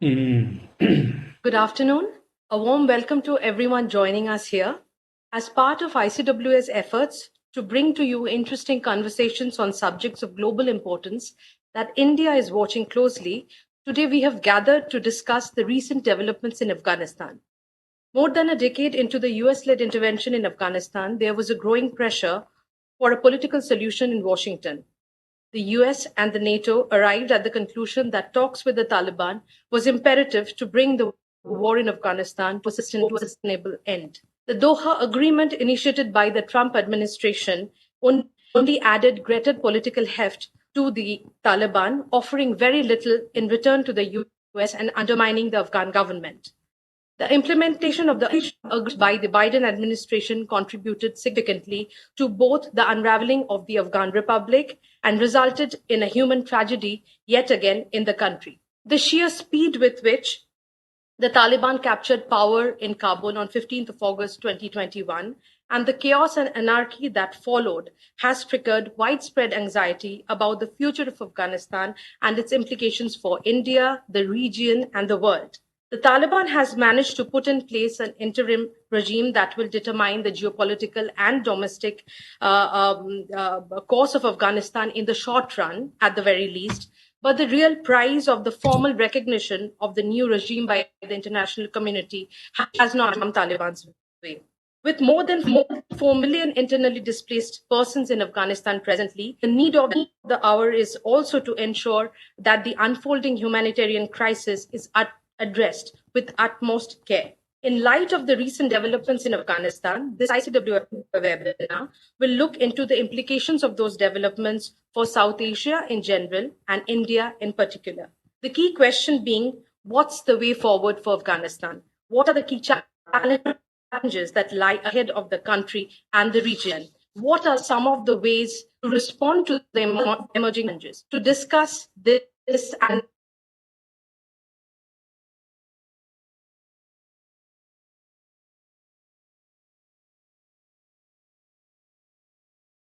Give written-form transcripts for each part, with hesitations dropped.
Mm. Good afternoon. A warm welcome to everyone joining us here. As part of ICWA's efforts to bring to you interesting conversations on subjects of global importance that India is watching closely, today we have gathered to discuss the recent developments in Afghanistan. More than a decade into the US led intervention in Afghanistan, there was a growing pressure for a political solution in Washington. The US and the NATO arrived at the conclusion that talks with the Taliban was imperative to bring the war in Afghanistan to a sustainable end. The Doha Agreement, initiated by the Trump administration, only added greater political heft to the Taliban, offering very little in return to the US and undermining the Afghan government. The implementation of the agreement by the Biden administration contributed significantly to both the unraveling of the Afghan Republic and resulted in a human tragedy yet again in the country. The sheer speed with which the Taliban captured power in Kabul on 15th of August 2021 and the chaos and anarchy that followed has triggered widespread anxiety about the future of Afghanistan and its implications for India, the region, and the world. The Taliban has managed to put in place an interim regime that will determine the geopolitical and domestic course of Afghanistan in the short run, at the very least. But the real prize of the formal recognition of the new regime by the international community has not come Taliban's way. With more than 4 million internally displaced persons in Afghanistan presently, the need of the hour is also to ensure that the unfolding humanitarian crisis is addressed with utmost care. In light of the recent developments in Afghanistan, this ICWA webinar will look into the implications of those developments for South Asia in general and India in particular. The key question being, what's the way forward for Afghanistan? What are the key challenges that lie ahead of the country and the region? What are some of the ways to respond to the emerging challenges? To discuss this and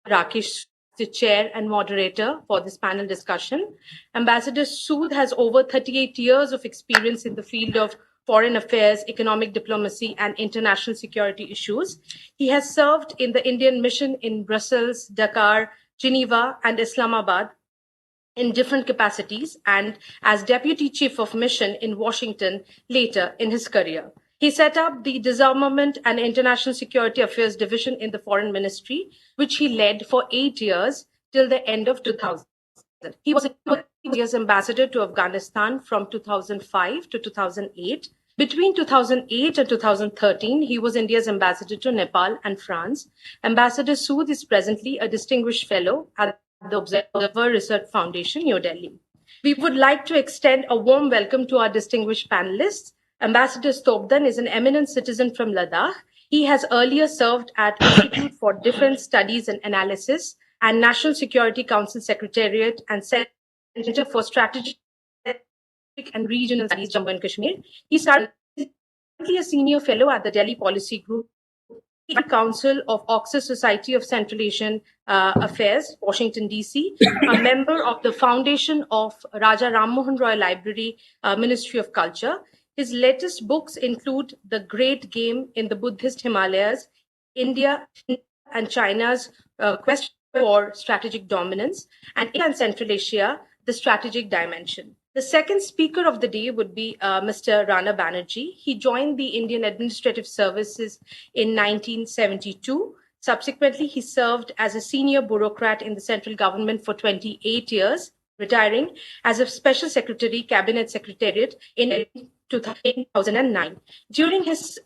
Rakesh, the chair and moderator for this panel discussion. Ambassador Sood has over 38 years of experience in the field of foreign affairs, economic diplomacy, and international security issues. He has served in the Indian mission in Brussels, Dakar, Geneva, and Islamabad in different capacities and as deputy chief of mission in Washington later in his career. He set up the Disarmament and International Security Affairs Division in the Foreign Ministry, which he led for 8 years till the end of 2000. He was India's ambassador to Afghanistan from 2005 to 2008. Between 2008 and 2013, he was India's ambassador to Nepal and France. Ambassador Sood is presently a distinguished fellow at the Observer Research Foundation, New Delhi. We would like to extend a warm welcome to our distinguished panelists. Ambassador Stobdan is an eminent citizen from Ladakh. He has earlier served at Institute for Defense Studies and Analysis and National Security Council Secretariat and Center for Strategic and Regional Studies, Jammu and Kashmir. He's currently a senior fellow at the Delhi Policy Group, Council of Oxford Society of Central Asian Affairs, Washington, D.C., a member of the foundation of Raja Ram Mohan Roy Library, Ministry of Culture. His latest books include The Great Game in the Buddhist Himalayas, India and China's Quest for Strategic Dominance, and India and Central Asia, The Strategic Dimension. The second speaker of the day would be Mr. Rana Banerjee. He joined the Indian Administrative Services in 1972. Subsequently, he served as a senior bureaucrat in the central government for 28 years, retiring as a special secretary, cabinet secretariat in 2009. During his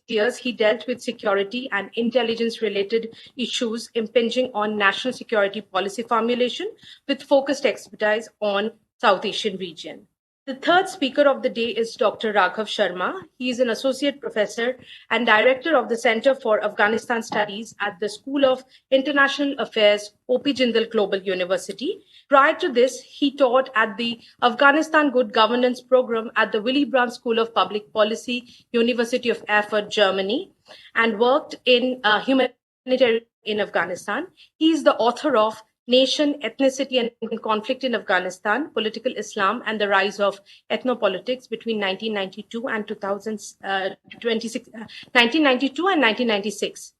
years, he dealt with security and intelligence-related issues impinging on national security policy formulation with focused expertise on South Asian region. The third speaker of the day is Dr. Rakhav Sharma. He is an associate professor and director of the Center for Afghanistan Studies at the School of International Affairs, O.P. Jindal Global University. Prior to this, he taught at the Afghanistan Good Governance Program at the Willy Brandt School of Public Policy, University of Erfurt, Germany, and worked in humanitarian in Afghanistan. He is the author of Nation, Ethnicity and Conflict in Afghanistan, Political Islam and the Rise of Ethnopolitics between 1992 and 1992 and 1996.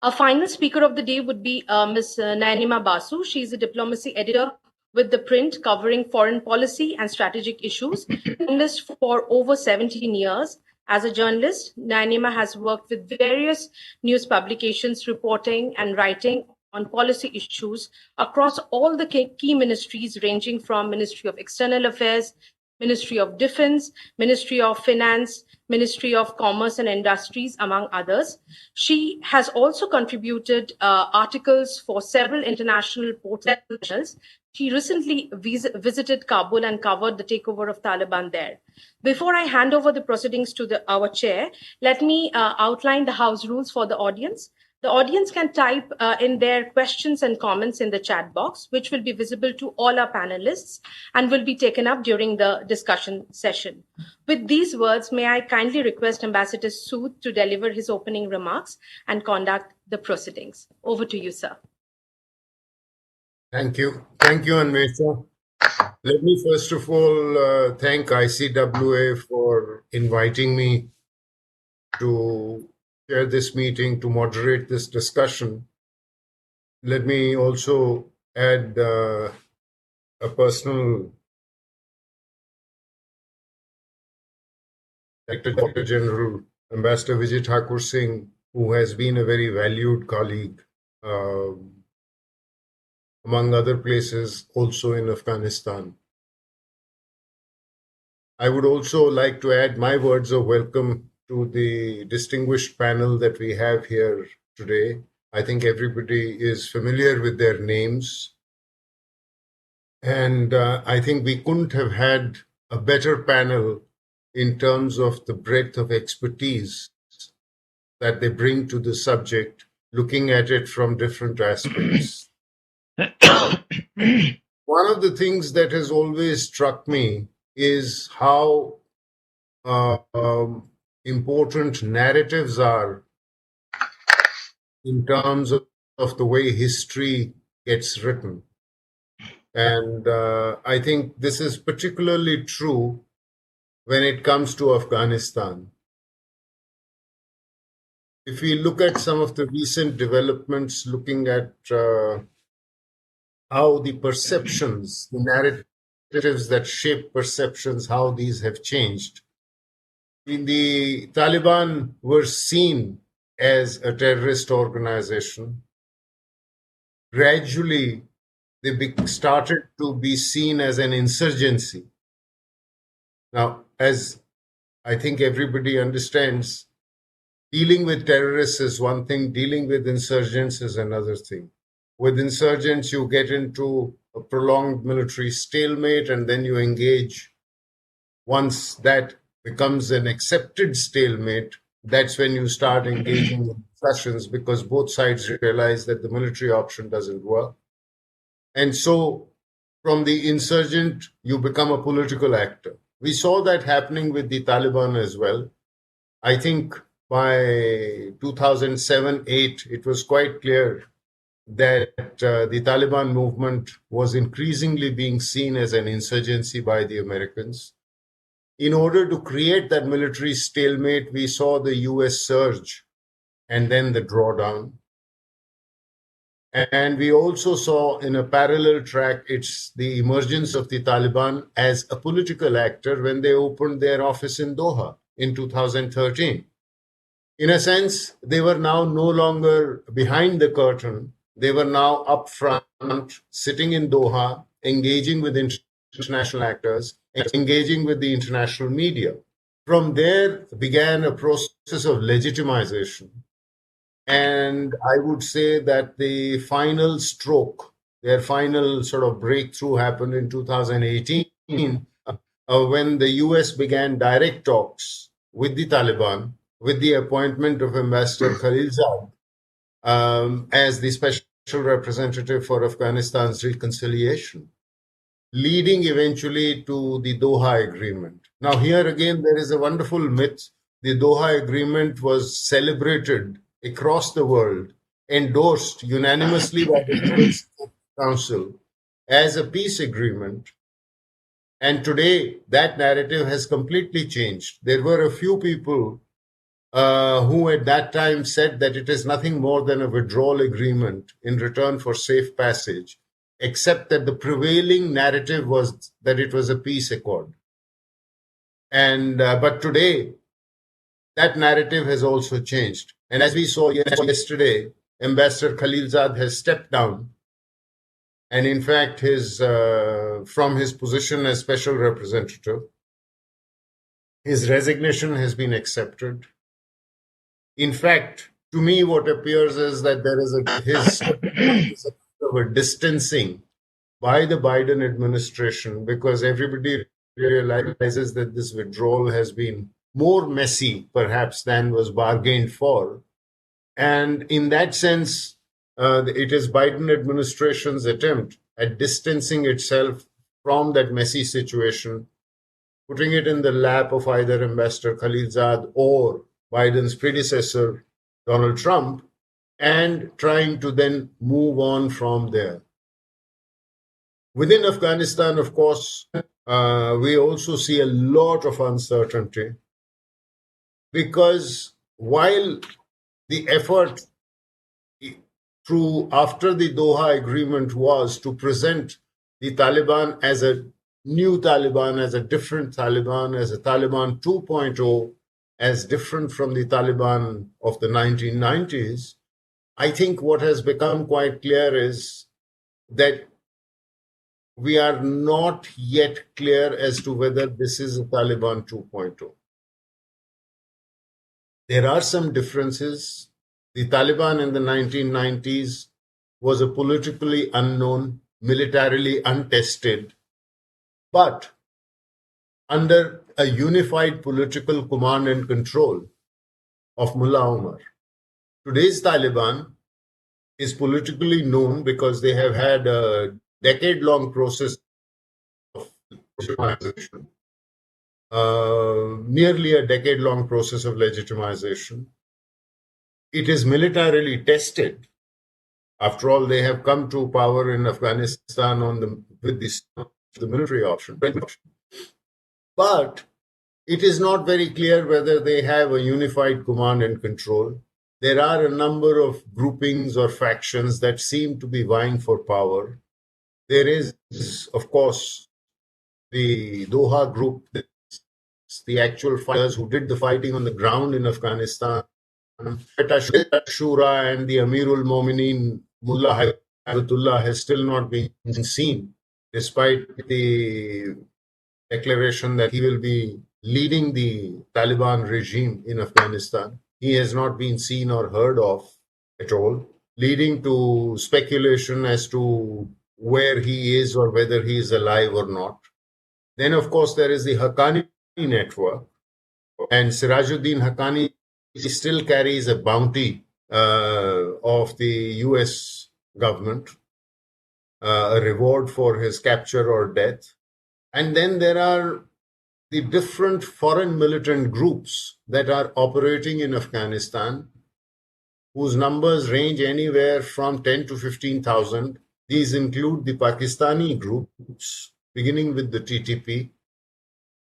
Our final speaker of the day would be Ms. Nayanima Basu. She is a diplomacy editor with The Print, covering foreign policy and strategic issues. Journalist for over 17 years. As a journalist, Nayanima has worked with various news publications reporting and writing on policy issues across all the key ministries, ranging from Ministry of External Affairs, Ministry of Defense, Ministry of Finance, Ministry of Commerce and Industries, among others. She has also contributed articles for several international portals. She recently visited Kabul and covered the takeover of Taliban there. Before I hand over the proceedings to our chair, let me outline the House rules for the audience. The audience can type in their questions and comments in the chat box, which will be visible to all our panelists and will be taken up during the discussion session. With these words, may I kindly request Ambassador Sood to deliver his opening remarks and conduct the proceedings. Over to you, sir. Thank you. Thank you, Anvesha. Let me first of all thank ICWA for inviting me to chair this meeting, to moderate this discussion. Let me also add a personal Director General, Ambassador Vijay Thakur Singh, who has been a very valued colleague, among other places, also in Afghanistan. I would also like to add my words of welcome to the distinguished panel that we have here today. I think everybody is familiar with their names. And I think we couldn't have had a better panel in terms of the breadth of expertise that they bring to the subject, looking at it from different aspects. One of the things that has always struck me is how important narratives are in terms of the way history gets written. And I think this is particularly true when it comes to Afghanistan. If we look at some of the recent developments, looking at how the perceptions, the narratives that shape perceptions, how these have changed. The Taliban were seen as a terrorist organization. Gradually, they started to be seen as an insurgency. Now, as I think everybody understands, dealing with terrorists is one thing, dealing with insurgents is another thing. With insurgents, you get into a prolonged military stalemate and then you engage. Once that becomes an accepted stalemate, that's when you start engaging in discussions, because both sides realize that the military option doesn't work. And so from the insurgent, you become a political actor. We saw that happening with the Taliban as well. I think by 2007-8, it was quite clear that the Taliban movement was increasingly being seen as an insurgency by the Americans. In order to create that military stalemate, we saw the US surge and then the drawdown. And we also saw in a parallel track, it's the emergence of the Taliban as a political actor when they opened their office in Doha in 2013. In a sense, they were now no longer behind the curtain. They were now up front, sitting in Doha, engaging with international actors, engaging with the international media. From there began a process of legitimization. And I would say that the final stroke, their final sort of breakthrough happened in 2018, when the US began direct talks with the Taliban, with the appointment of Ambassador Khalilzad as the special representative for Afghanistan's reconciliation, leading eventually to the Doha Agreement. Now, here again, there is a wonderful myth. The Doha Agreement was celebrated across the world, endorsed unanimously by the Council as a peace agreement. And today, that narrative has completely changed. There were a few people who at that time said that it is nothing more than a withdrawal agreement in return for safe passage, except that the prevailing narrative was that it was a peace accord. And but today, that narrative has also changed. And as we saw yesterday, Ambassador Khalilzad has stepped down, and in fact, from his position as special representative, his resignation has been accepted. In fact, to me, what appears is that there is a distancing by the Biden administration, because everybody realizes that this withdrawal has been more messy, perhaps, than was bargained for. And in that sense, it is Biden administration's attempt at distancing itself from that messy situation, putting it in the lap of either Ambassador Khalilzad or Biden's predecessor, Donald Trump, and trying to then move on from there. Within Afghanistan, of course, we also see a lot of uncertainty, because while the effort through after the Doha Agreement was to present the Taliban as a new Taliban, as a different Taliban, as a Taliban 2.0, as different from the Taliban of the 1990s, I think what has become quite clear is that we are not yet clear as to whether this is a Taliban 2.0. There are some differences. The Taliban in the 1990s was a politically unknown, militarily untested, but under a unified political command and control of Mullah Omar. Today's Taliban is politically known because they have had a decade-long process of legitimization, nearly a decade-long process of legitimization. It is militarily tested. After all, they have come to power in Afghanistan with the military option. But it is not very clear whether they have a unified command and control. There are a number of groupings or factions that seem to be vying for power. There is, of course, the Doha group, the actual fighters who did the fighting on the ground in Afghanistan. Shura and the Amirul Mominin Mullah Hayatullah has still not been seen, despite the declaration that he will be leading the Taliban regime in Afghanistan. He has not been seen or heard of at all, leading to speculation as to where he is or whether he is alive or not. Then, of course, there is the Haqqani network, and Sirajuddin Haqqani still carries a bounty of the US government, a reward for his capture or death. And then there are the different foreign militant groups that are operating in Afghanistan, whose numbers range anywhere from 10 to 15,000. These include the Pakistani groups, beginning with the TTP.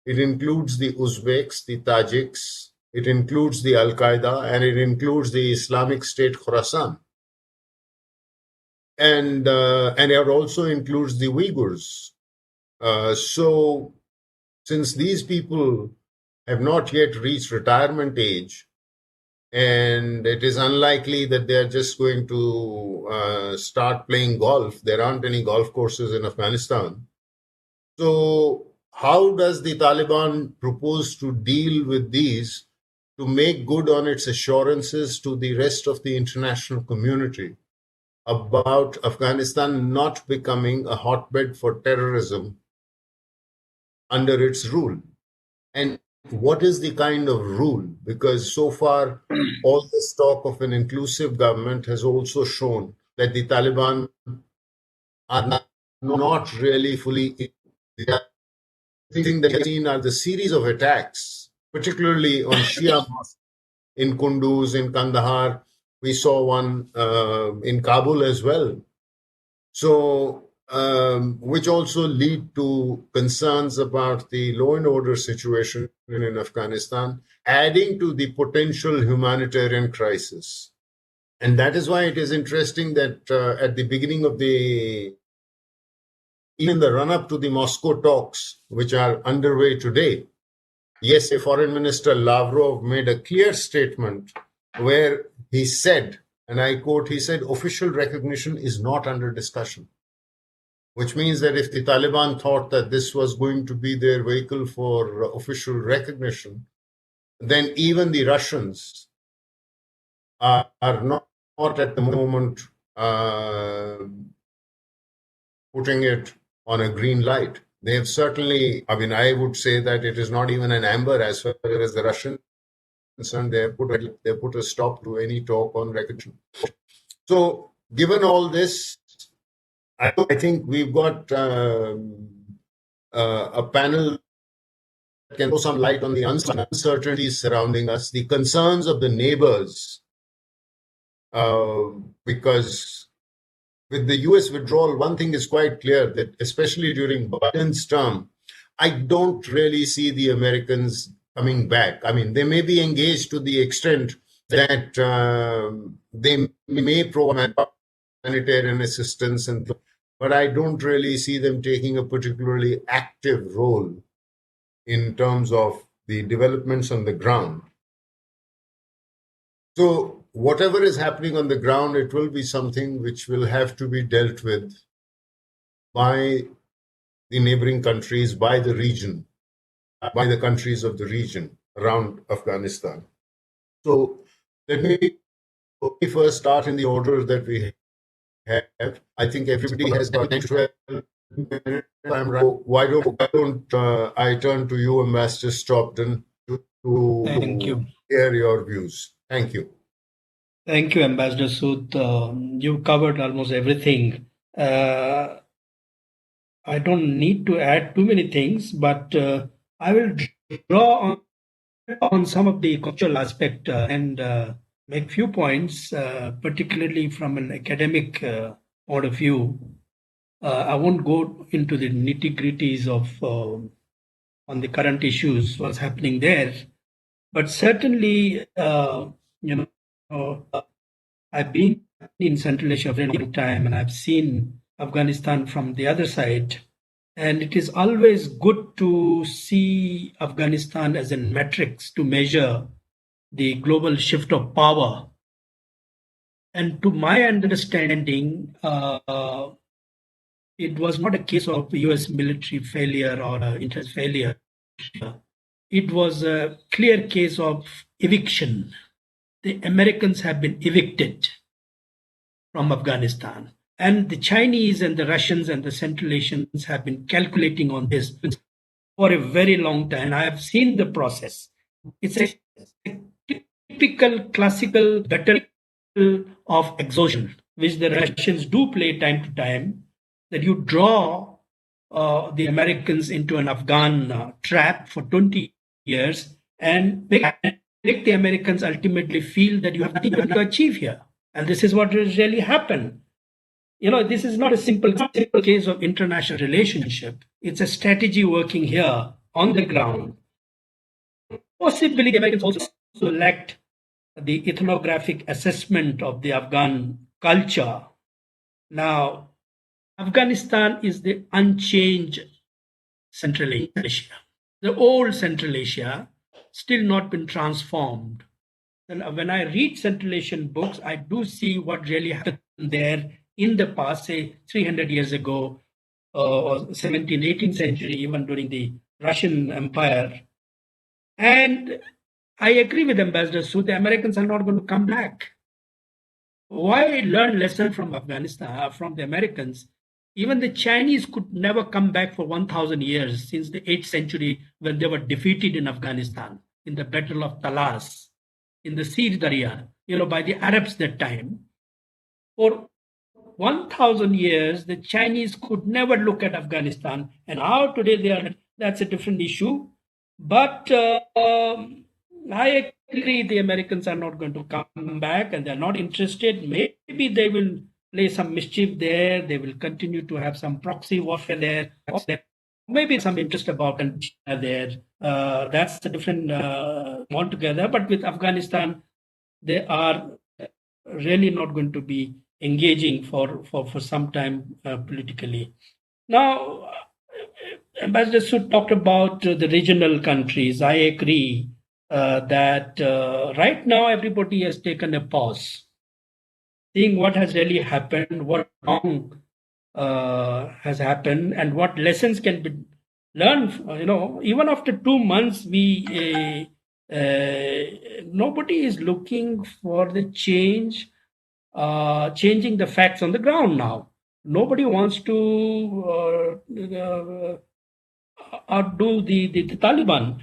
It includes the Uzbeks, the Tajiks, it includes the Al-Qaeda, and it includes the Islamic State Khorasan. And it also includes the Uyghurs. So since these people have not yet reached retirement age, and it is unlikely that they are just going to start playing golf. There aren't any golf courses in Afghanistan. So how does the Taliban propose to deal with these to make good on its assurances to the rest of the international community about Afghanistan not becoming a hotbed for terrorism under its rule? And what is the kind of rule? Because so far, all this talk of an inclusive government has also shown that the Taliban are not really fully. The thing that we've seen are the series of attacks, particularly on Shia mosques in Kunduz, in Kandahar. We saw one in Kabul as well. So, which also lead to concerns about the law and order situation in Afghanistan, adding to the potential humanitarian crisis. And that is why it is interesting that at the beginning of even the run up to the Moscow talks, which are underway today, yes, Foreign Minister Lavrov made a clear statement where he said, and I quote, he said, official recognition is not under discussion, which means that if the Taliban thought that this was going to be their vehicle for official recognition, then even the Russians are not at the moment uh, putting it on a green light. They have certainly, I mean, I would say that it is not even an amber as far as the Russians are concerned. They put a stop to any talk on recognition. So, given all this, I think we've got a panel that can throw some light on the uncertainties surrounding us, the concerns of the neighbors, because with the US withdrawal, one thing is quite clear that, especially during Biden's term, I don't really see the Americans coming back. I mean, they may be engaged to the extent that they may provide humanitarian assistance, but I don't really see them taking a particularly active role in terms of the developments on the ground. So, whatever is happening on the ground, it will be something which will have to be dealt with by the neighboring countries, by the region, by the countries of the region around Afghanistan. So, let me first start in the order that we have. I think everybody has got 12 minutes. Why don't I turn to you, Ambassador Stopton, Thank you. hear your views? Thank you. Thank you, Ambassador Sood. You covered almost everything. I don't need to add too many things, but I will draw on some of the cultural aspect and make few points, particularly from an academic point of view. I won't go into the nitty-gritties of on the current issues, what's happening there, but certainly, you know, I've been in Central Asia for a long time, and I've seen Afghanistan from the other side. And it is always good to see Afghanistan as a metrics to measure the global shift of power. And to my understanding, it was not a case of US military failure or interest failure. It was a clear case of eviction. The Americans have been evicted from Afghanistan. And the Chinese and the Russians and the Central Asians have been calculating on this for a very long time. I have seen the process. It's a typical classical battle of exhaustion, which the Russians do play time to time, that you draw the Americans into an Afghan trap for 20 years and make the Americans ultimately feel that you have nothing to achieve here. And this is what has really happened. This is not a simple case of international relationship. It's a strategy working here on the ground. Possibly the Americans also lacked the ethnographic assessment of the Afghan culture. Now, Afghanistan is the unchanged Central Asia. The old Central Asia still not been transformed. And when I read Central Asian books, I do see what really happened there in the past, say 300 years ago, or 17th, 18th century, even during the Russian Empire. And I agree with Ambassador Sood, the Americans are not going to come back. Why learn lesson from Afghanistan, from the Americans? Even the Chinese could never come back for 1,000 years since the 8th century when they were defeated in Afghanistan in the Battle of Talas, in the Siege Darya, by the Arabs that time. For 1,000 years, the Chinese could never look at Afghanistan, and how today that's a different issue. But I agree the Americans are not going to come back and they're not interested. Maybe they will play some mischief there. They will continue to have some proxy warfare there. Maybe some interest about and there. That's a different altogether. But with Afghanistan, they are really not going to be engaging for some time politically. Now, Ambassador Sood talked about the regional countries. I agree that right now everybody has taken a pause, seeing what has really happened, what wrong has happened, and what lessons can be learned. Even after 2 months, we nobody is looking for the change, changing the facts on the ground now. Nobody wants to outdo the Taliban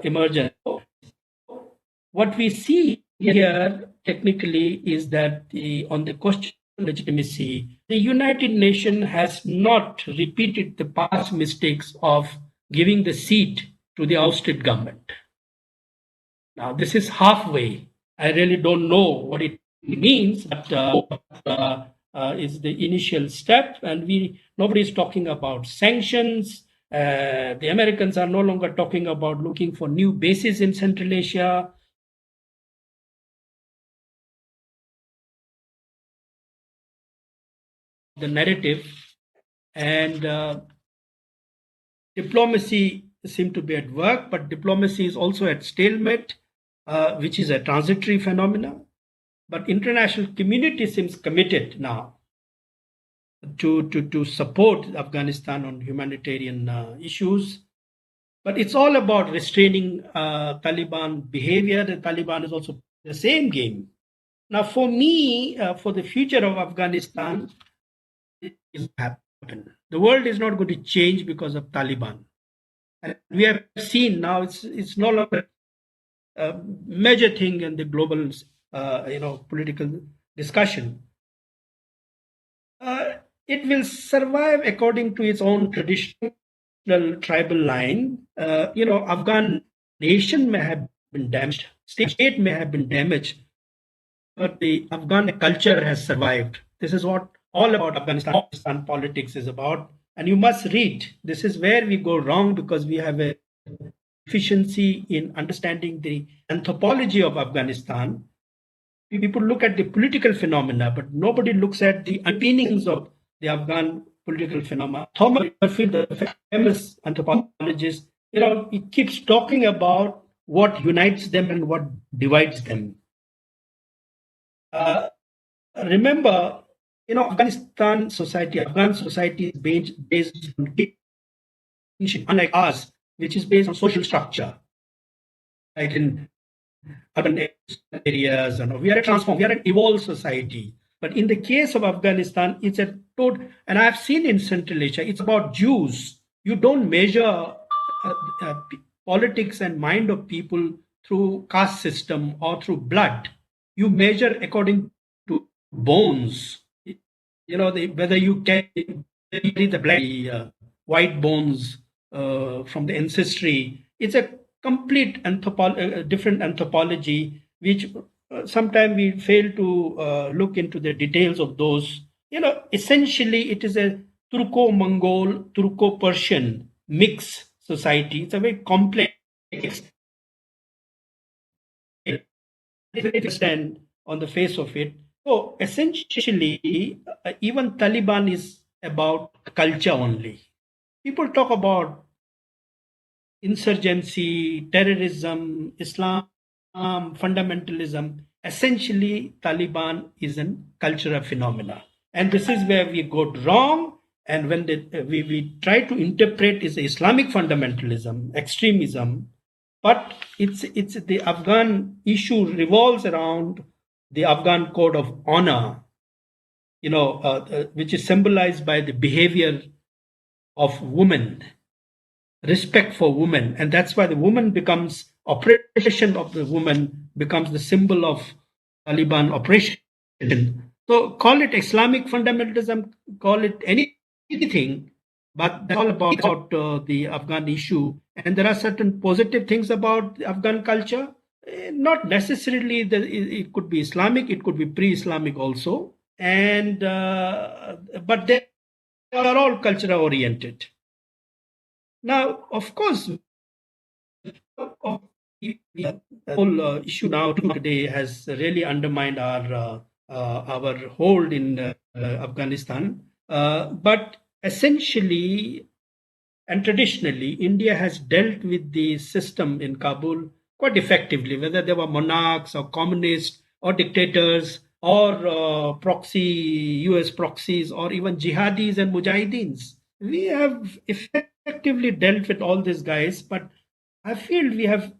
emergence. What we see here technically is that on the question of legitimacy, the United Nations has not repeated the past mistakes of giving the seat to the ousted government. Now, this is halfway. I really don't know what it means, but is the initial step, and nobody is talking about sanctions. The Americans are no longer talking about looking for new bases in Central Asia. The narrative, and diplomacy seem to be at work, but diplomacy is also at stalemate, which is a transitory phenomenon. But international community seems committed now to support Afghanistan on humanitarian issues. But it's all about restraining Taliban behavior. The Taliban is also the same game. Now, for me, for the future of Afghanistan, it is happen. The world is not going to change because of Taliban. And we have seen now it's no longer a major thing in the global political discussion. It will survive according to its own traditional tribal line. Afghan nation may have been damaged, state may have been damaged, but the Afghan culture has survived. This is what all about Afghanistan politics is about. And you must read. This is where we go wrong, because we have a deficiency in understanding the anthropology of Afghanistan. People look at the political phenomena, but nobody looks at the underpinnings of the Afghan political phenomena. Thomas Butterfield, the famous anthropologist, he keeps talking about what unites them and what divides them. Remember, Afghan society is based on kinship, unlike ours, which is based on social structure. Like in urban areas, we are an evolved society. But in the case of Afghanistan, it's a total, and I've seen in Central Asia, it's about Jews. You don't measure politics and mind of people through caste system or through blood. You measure according to bones. Whether you carry the black, white bones from the ancestry. It's a complete different anthropology, which sometimes we fail to look into the details of those. Essentially, it is a Turco-Mongol, Turco-Persian mixed society. It's a very complex. Understand on the face of it. So essentially, even Taliban is about culture only. People talk about insurgency, terrorism, Islam, fundamentalism. Essentially, Taliban is a cultural phenomena. And this is where we go wrong. And when we try to interpret is Islamic fundamentalism, extremism, but it's the Afghan issue revolves around the Afghan code of honor, which is symbolized by the behavior of women, respect for women, and that's why the woman becomes oppression of the woman becomes the symbol of Taliban oppression. So call it Islamic fundamentalism, call it anything, but that's all about the Afghan issue. And there are certain positive things about the Afghan culture. Not necessarily that it could be Islamic, it could be pre-Islamic also. and but they are all culture oriented. Now, of course, the whole issue now today has really undermined our hold in Afghanistan. But essentially and traditionally, India has dealt with the system in Kabul quite effectively, whether they were monarchs or communists or dictators or US proxies or even jihadis and mujahideens. We have effectively dealt with all these guys, but I feel we have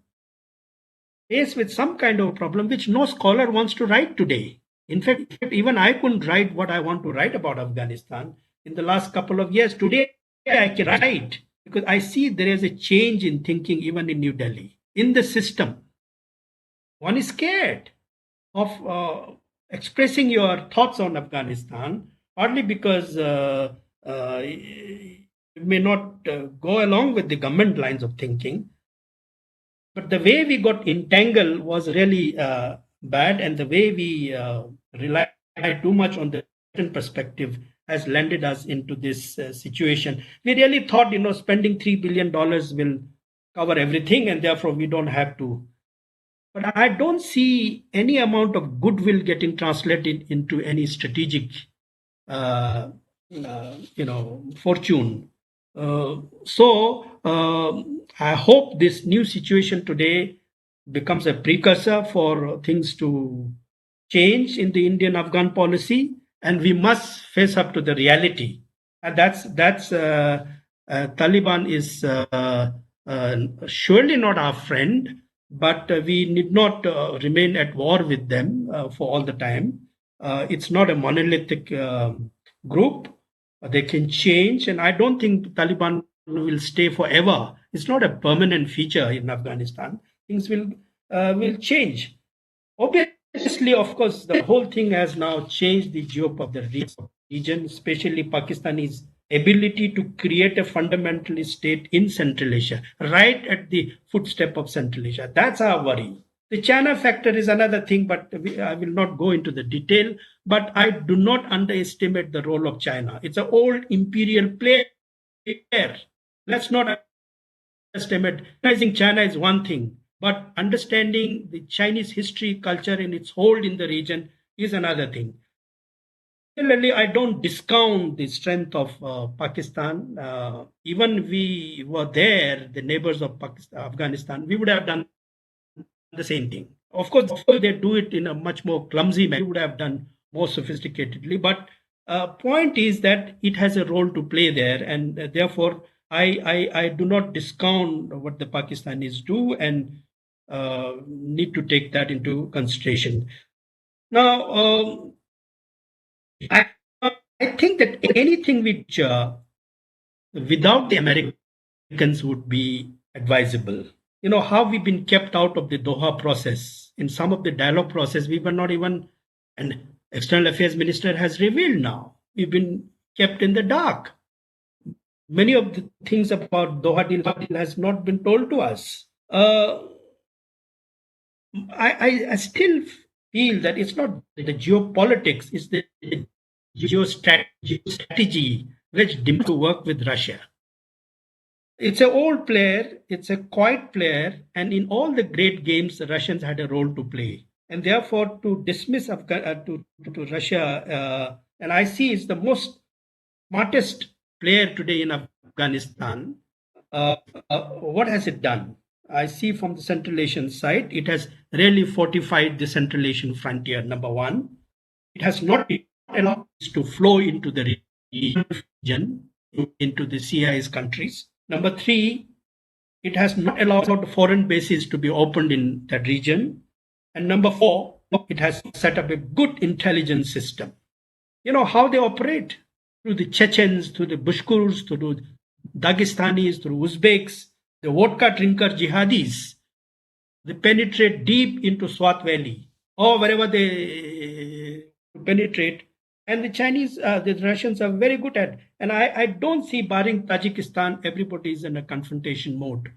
faced with some kind of problem which no scholar wants to write today. In fact, even I couldn't write what I want to write about Afghanistan in the last couple of years. Today, I can write because I see there is a change in thinking even in New Delhi, in the system. One is scared of expressing your thoughts on Afghanistan, partly because it may not go along with the government lines of thinking. But the way we got entangled was really bad, and the way we relied too much on the Western perspective has landed us into this situation. We really thought, spending $3 billion will cover everything, and therefore we don't have to. But I don't see any amount of goodwill getting translated into any strategic, fortune. I hope this new situation today becomes a precursor for things to change in the Indian Afghan policy, and we must face up to the reality. And that's Taliban is surely not our friend, but we need not remain at war with them for all the time. It's not a monolithic group. They can change, and I don't think Taliban will stay forever. It's not a permanent feature in Afghanistan. Things will change. Obviously, of course, the whole thing has now changed the geop of the region, especially Pakistani's ability to create a fundamentalist state in Central Asia, right at the footstep of Central Asia. That's our worry. The China factor is another thing, but I will not go into the detail. But I do not underestimate the role of China. It's an old imperial player. Let's not underestimate. Recognizing China is one thing, but understanding the Chinese history, culture, and its hold in the region is another thing. Similarly, I don't discount the strength of Pakistan. Even we were there, the neighbors of Pakistan, Afghanistan, we would have done the same thing. Of course, they do it in a much more clumsy manner. We would have done more sophisticatedly. But point is that it has a role to play there, and therefore I do not discount what the Pakistanis do, and need to take that into consideration. Now, I think that anything which without the Americans would be advisable. How we've been kept out of the Doha process. In some of the dialogue process, we were not even, an external affairs minister has revealed now, we've been kept in the dark. Many of the things about Doha deal has not been told to us. I still feel that it's not the geopolitics, it's the geostrategy which demands to work with Russia. It's an old player, it's a quiet player, and in all the great games, the Russians had a role to play. And therefore, to dismiss to Russia, and I see it's the most smartest player today in Afghanistan. What has it done? I see from the Central Asian side, it has really fortified the Central Asian frontier, number one. It has not allowed it to flow into the region, into the CIS countries. Number three, it has not allowed foreign bases to be opened in that region. And number four, it has set up a good intelligence system. How they operate through the Chechens, through the Bushkurs, through the Dagestanis, through Uzbeks, the vodka drinker jihadis. They penetrate deep into Swat Valley or wherever they penetrate. And the Chinese, the Russians are very good at. And I don't see, barring Tajikistan, everybody is in a confrontation mode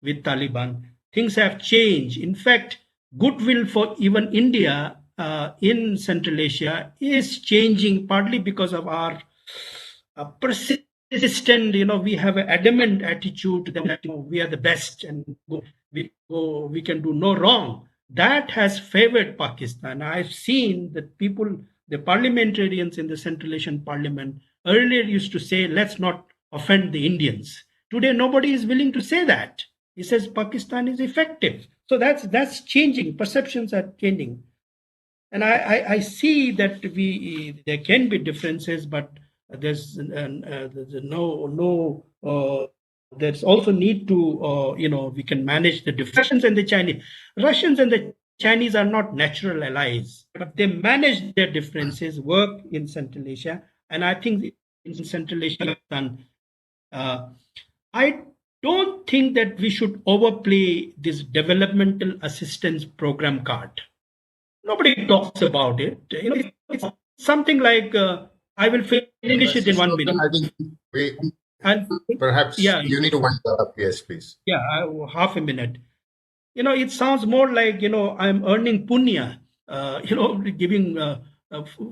with Taliban. Things have changed. In fact, goodwill for even India in Central Asia is changing, partly because of our persistent, we have an adamant attitude that we are the best and we can do no wrong. That has favored Pakistan. I've seen that people, the parliamentarians in the Central Asian Parliament, earlier used to say, let's not offend the Indians. Today, nobody is willing to say that. He says Pakistan is effective. So that's changing. Perceptions are changing. And I see that there can be differences, but there's there's also need to we can manage the Russians and the Chinese. Russians and the Chinese are not natural allies, but they manage their differences, work in Central Asia, and I think in Central Asia, I don't think that we should overplay this developmental assistance program card. Nobody talks about it. It's something like I will finish it in 1 minute. I think And perhaps you need to wind up. Yes, please. Yeah, half a minute. It sounds more like I'm earning punya. Giving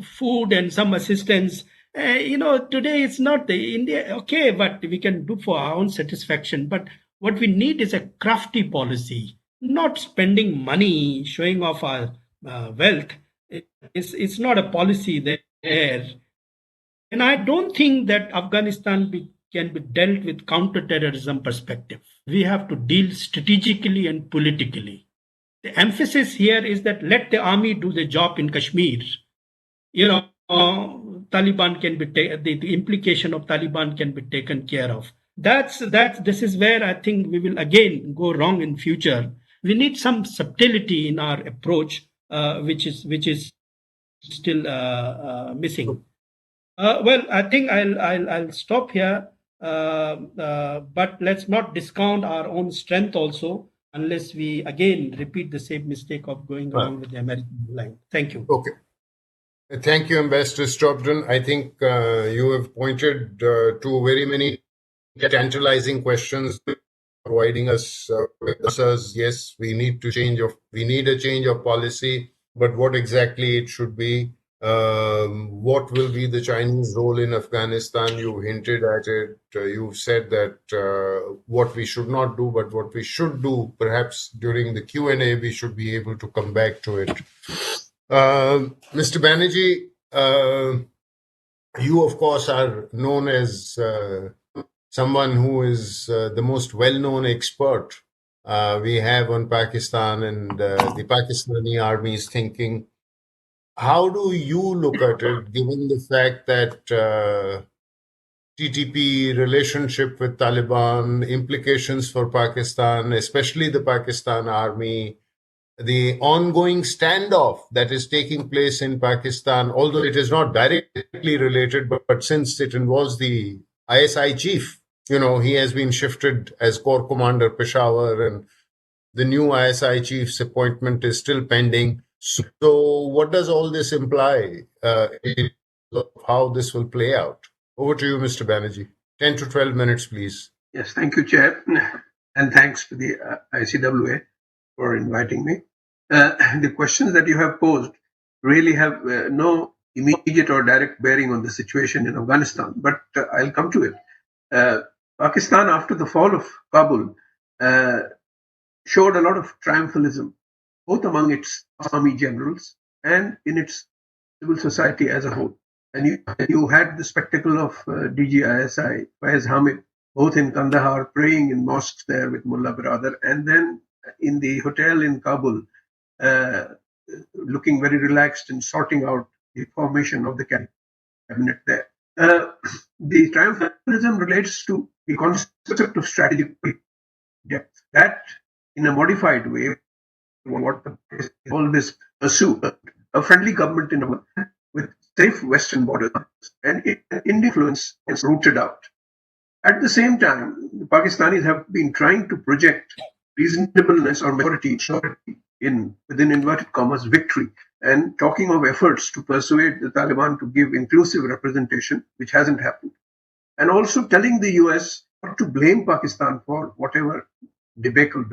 food and some assistance. Today it's not the India. Okay, but we can do for our own satisfaction. But what we need is a crafty policy, not spending money, showing off our wealth. It's not a policy there. And I don't think that Afghanistan can be dealt with counterterrorism perspective. We have to deal strategically and politically. The emphasis here is that let the army do the job in Kashmir. Taliban can be the implication of Taliban can be taken care of. This is where I think we will again go wrong in future. We need some subtlety in our approach, which is still missing. Well, I think I'll stop here, but let's not discount our own strength also, unless we again repeat the same mistake of going along with the American line. Thank you. Okay. Thank you, Ambassador Stobden. I think you have pointed to very many tantalizing questions, providing us with answers. Yes, we need a change of policy, but what exactly it should be? What will be the Chinese role in Afghanistan? You hinted at it. You've said that what we should not do, but what we should do, perhaps during the Q&A, we should be able to come back to it. Mr. Banerjee, you, of course, are known as someone who is the most well-known expert we have on Pakistan and the Pakistani army's thinking. How do you look at it, given the fact that TTP relationship with Taliban, implications for Pakistan, especially the Pakistan army, the ongoing standoff that is taking place in Pakistan, although it is not directly related, but since it involves the ISI chief, he has been shifted as Corps Commander Peshawar, and the new ISI chief's appointment is still pending. So what does all this imply how this will play out? Over to you, Mr. Banerjee. 10 to 12 minutes, please. Yes, thank you, Chair. And thanks to the ICWA for inviting me. The questions that you have posed really have no immediate or direct bearing on the situation in Afghanistan, but I'll come to it. Pakistan, after the fall of Kabul, showed a lot of triumphalism, both among its army generals and in its civil society as a whole. And you had the spectacle of DGISI, Faiz Hamid, both in Kandahar, praying in mosques there with Mullah Brother, and then in the hotel in Kabul, looking very relaxed and sorting out the formation of the cabinet there. The triumphalism relates to the concept of strategic depth. That, in a modified way, what the always pursue a friendly government in a with safe western borders and influence is rooted out. At the same time, the Pakistanis have been trying to project reasonableness or majority within inverted commas, victory, and talking of efforts to persuade the Taliban to give inclusive representation, which hasn't happened. And also telling the US not to blame Pakistan for whatever debacle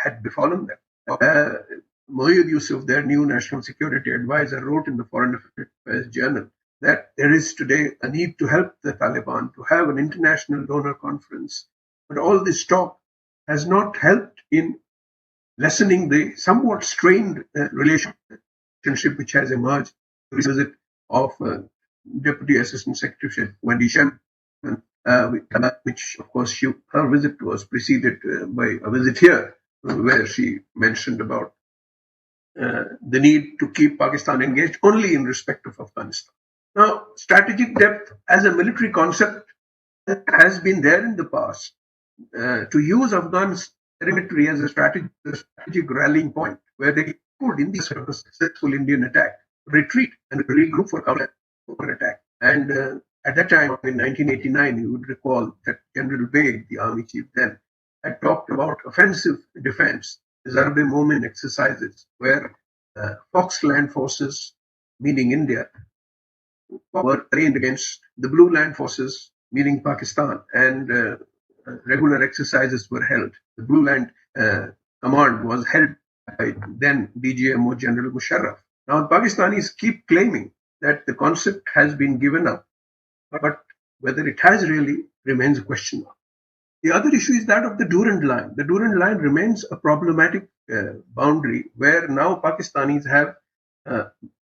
had befallen them. Moeed Yusuf, their new national security advisor, wrote in the Foreign Affairs Journal that there is today a need to help the Taliban to have an international donor conference. But all this talk has not helped in lessening the somewhat strained relationship which has emerged with the visit of Deputy Assistant Secretary Wendy Sherman, which, of course, her visit was preceded by a visit here, where she mentioned about the need to keep Pakistan engaged only in respect of Afghanistan. Now, strategic depth as a military concept has been there in the past. To use Afghan territory as a strategic rallying point where they could, in the successful Indian attack, retreat and regroup for counter attack. And at that time, in 1989, you would recall that General Beg, the army chief then, had talked about offensive defense, Zarb-e Momin exercises, where Fox land forces, meaning India, were trained against the Blue land forces, meaning Pakistan, and regular exercises were held. The Blue Land command was held by then DGMO General Musharraf. Now, Pakistanis keep claiming that the concept has been given up, but whether it has really remains a question mark. The other issue is that of the Durand Line. The Durand Line remains a problematic boundary where now Pakistanis have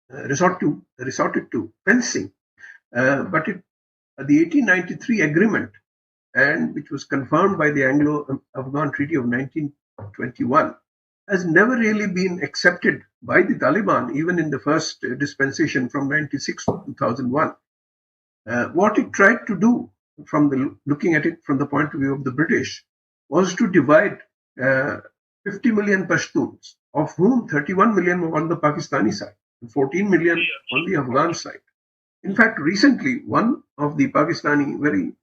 resorted to fencing. But the 1893 agreement, and which was confirmed by the Anglo-Afghan Treaty of 1921, has never really been accepted by the Taliban, even in the first dispensation from 96 to 2001. What it tried to do, looking at it from the point of view of the British, was to divide 50 million Pashtuns, of whom 31 million were on the Pakistani side, and 14 million on the Afghan side. In fact, recently, one of the Pakistani very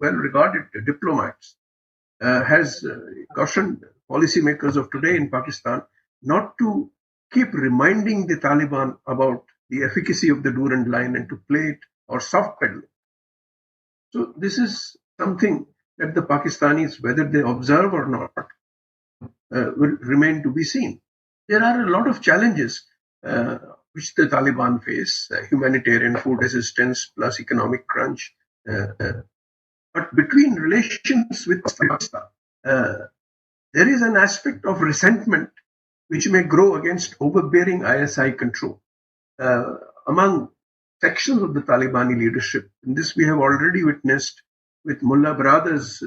well-regarded diplomats has cautioned policymakers of today in Pakistan not to keep reminding the Taliban about the efficacy of the Durand Line and to play it or soft pedal it. So this is something that the Pakistanis, whether they observe or not, will remain to be seen. There are a lot of challenges which the Taliban face, humanitarian food assistance plus economic crunch. But between relations with Pakistan, there is an aspect of resentment which may grow against overbearing ISI control among sections of the Talibani leadership. And this we have already witnessed with Mullah Baradars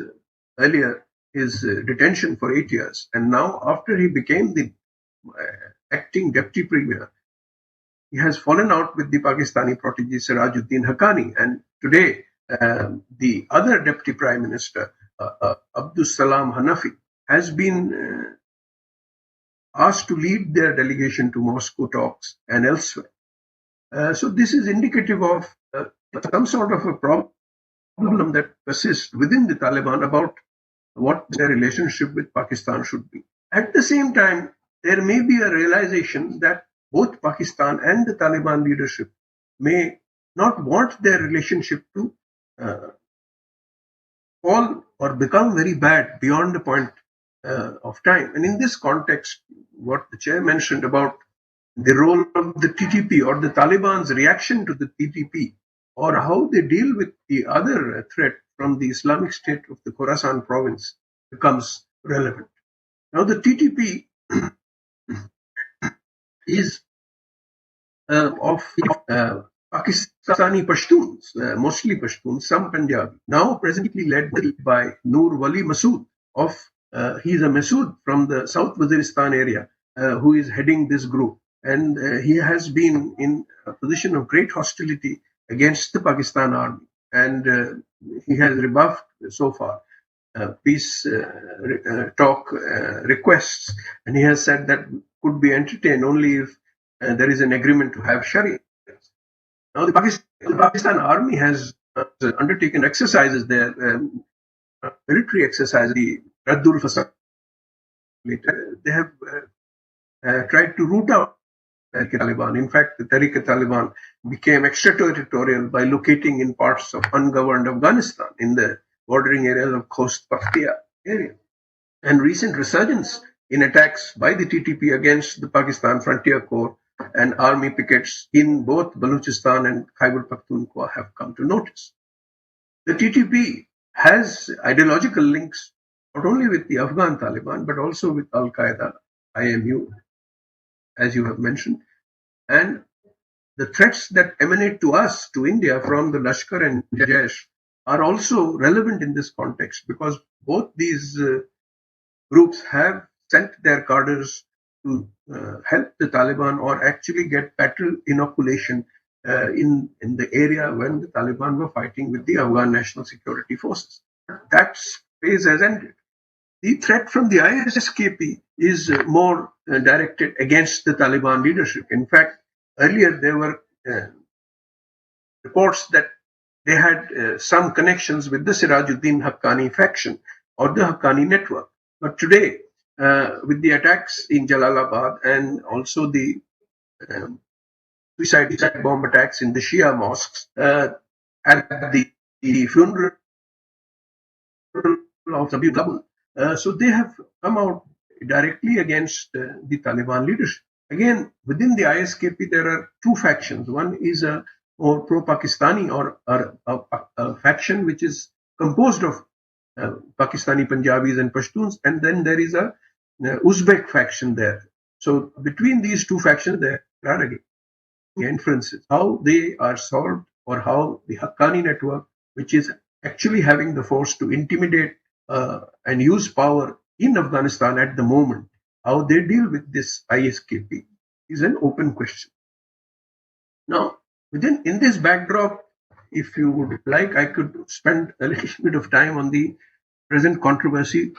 earlier, his detention for 8 years. And now, after he became the acting deputy premier, he has fallen out with the Pakistani protege Sirajuddin Haqqani. And today, the other deputy prime minister, Abdus Salam Hanafi, has been asked to lead their delegation to Moscow talks and elsewhere. So this is indicative of some sort of a problem that persists within the Taliban about what their relationship with Pakistan should be. At the same time, there may be a realization that both Pakistan and the Taliban leadership may not want their relationship to fall or become very bad beyond the point of time. And in this context, what the chair mentioned about the role of the TTP or the Taliban's reaction to the TTP, or how they deal with the other threat from the Islamic State of the Khorasan province, becomes relevant. Now, the TTP is of Pakistani Pashtuns, mostly Pashtuns, some Punjabi, now presently led by Noor Wali Masood. He's a Masood from the South Waziristan area who is heading this group. And he has been in a position of great hostility against the Pakistan army. And he has rebuffed so far peace talk requests. And he has said that could be entertained only if there is an agreement to have Sharia. Now, the Pakistan army has undertaken exercises there, military exercises, the Raddul Fasad. They have tried to root out Taliban. In fact, the Tehrik-e-Taliban became extraterritorial by locating in parts of ungoverned Afghanistan in the bordering areas of Khost Bakhtiar area. And recent resurgence in attacks by the TTP against the Pakistan Frontier Corps and army pickets in both Balochistan and Khyber Pakhtunkhwa have come to notice. The TTP has ideological links not only with the Afghan Taliban but also with Al Qaeda, IMU, as you have mentioned, and the threats that emanate to us, to India, from the Lashkar and Jaish are also relevant in this context because both these groups have sent their cadres to help the Taliban or actually get petrol inoculation in the area when the Taliban were fighting with the Afghan National Security Forces. That phase has ended. The threat from the ISKP is more directed against the Taliban leadership. In fact, earlier there were reports that they had some connections with the Sirajuddin Haqqani faction or the Haqqani network. But today, with the attacks in Jalalabad and also the suicide bomb attacks in the Shia mosques, at the funeral of Zabih Kabul, so they have come out directly against the Taliban leadership. Again, within the ISKP, there are two factions. One is a more pro-Pakistani or a faction which is composed of Pakistani Punjabis and Pashtuns, and then there is a Uzbek faction there. So between these two factions, there are again inferences how they are solved or how the Haqqani network, which is actually having the force to intimidate and use power in Afghanistan at the moment, how they deal with this ISKP is an open question. Now, in this backdrop, if you would like, I could spend a little bit of time on the present controversy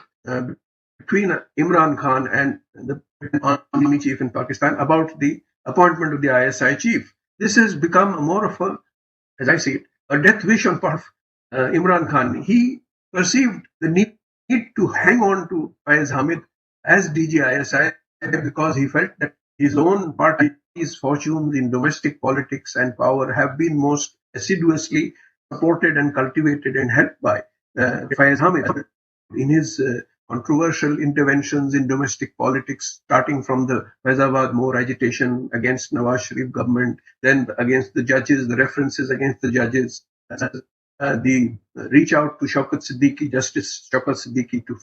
between Imran Khan and the army chief in Pakistan about the appointment of the ISI chief. This has become more of a, as I see it, a death wish on part of Imran Khan. He perceived the need to hang on to Faiz Hamid as DG ISI because he felt that his own party's fortunes in domestic politics and power have been most assiduously supported and cultivated and helped by Faiz Hamid in his controversial interventions in domestic politics, starting from the Faizabad More agitation against Nawaz Sharif government, then against the judges, the references against the judges, the reach out to Shaukat Siddiqui, Justice Shaukat Siddiqui, to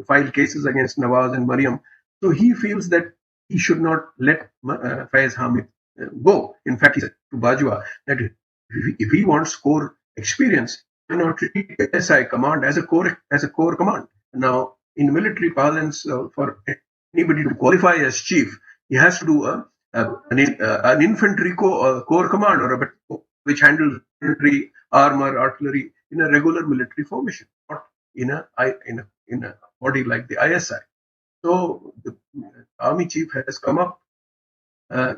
file cases against Nawaz and Mariam. So he feels that he should not let Faiz Hamid go. In fact, he said to Bajwa that if he wants core experience, you know, treat SI command as a core command. Now, in military parlance, for anybody to qualify as chief, he has to do an infantry corps command or a battalion which handles infantry, armor, artillery in a regular military formation, not in a body like the ISI. So the army chief has come up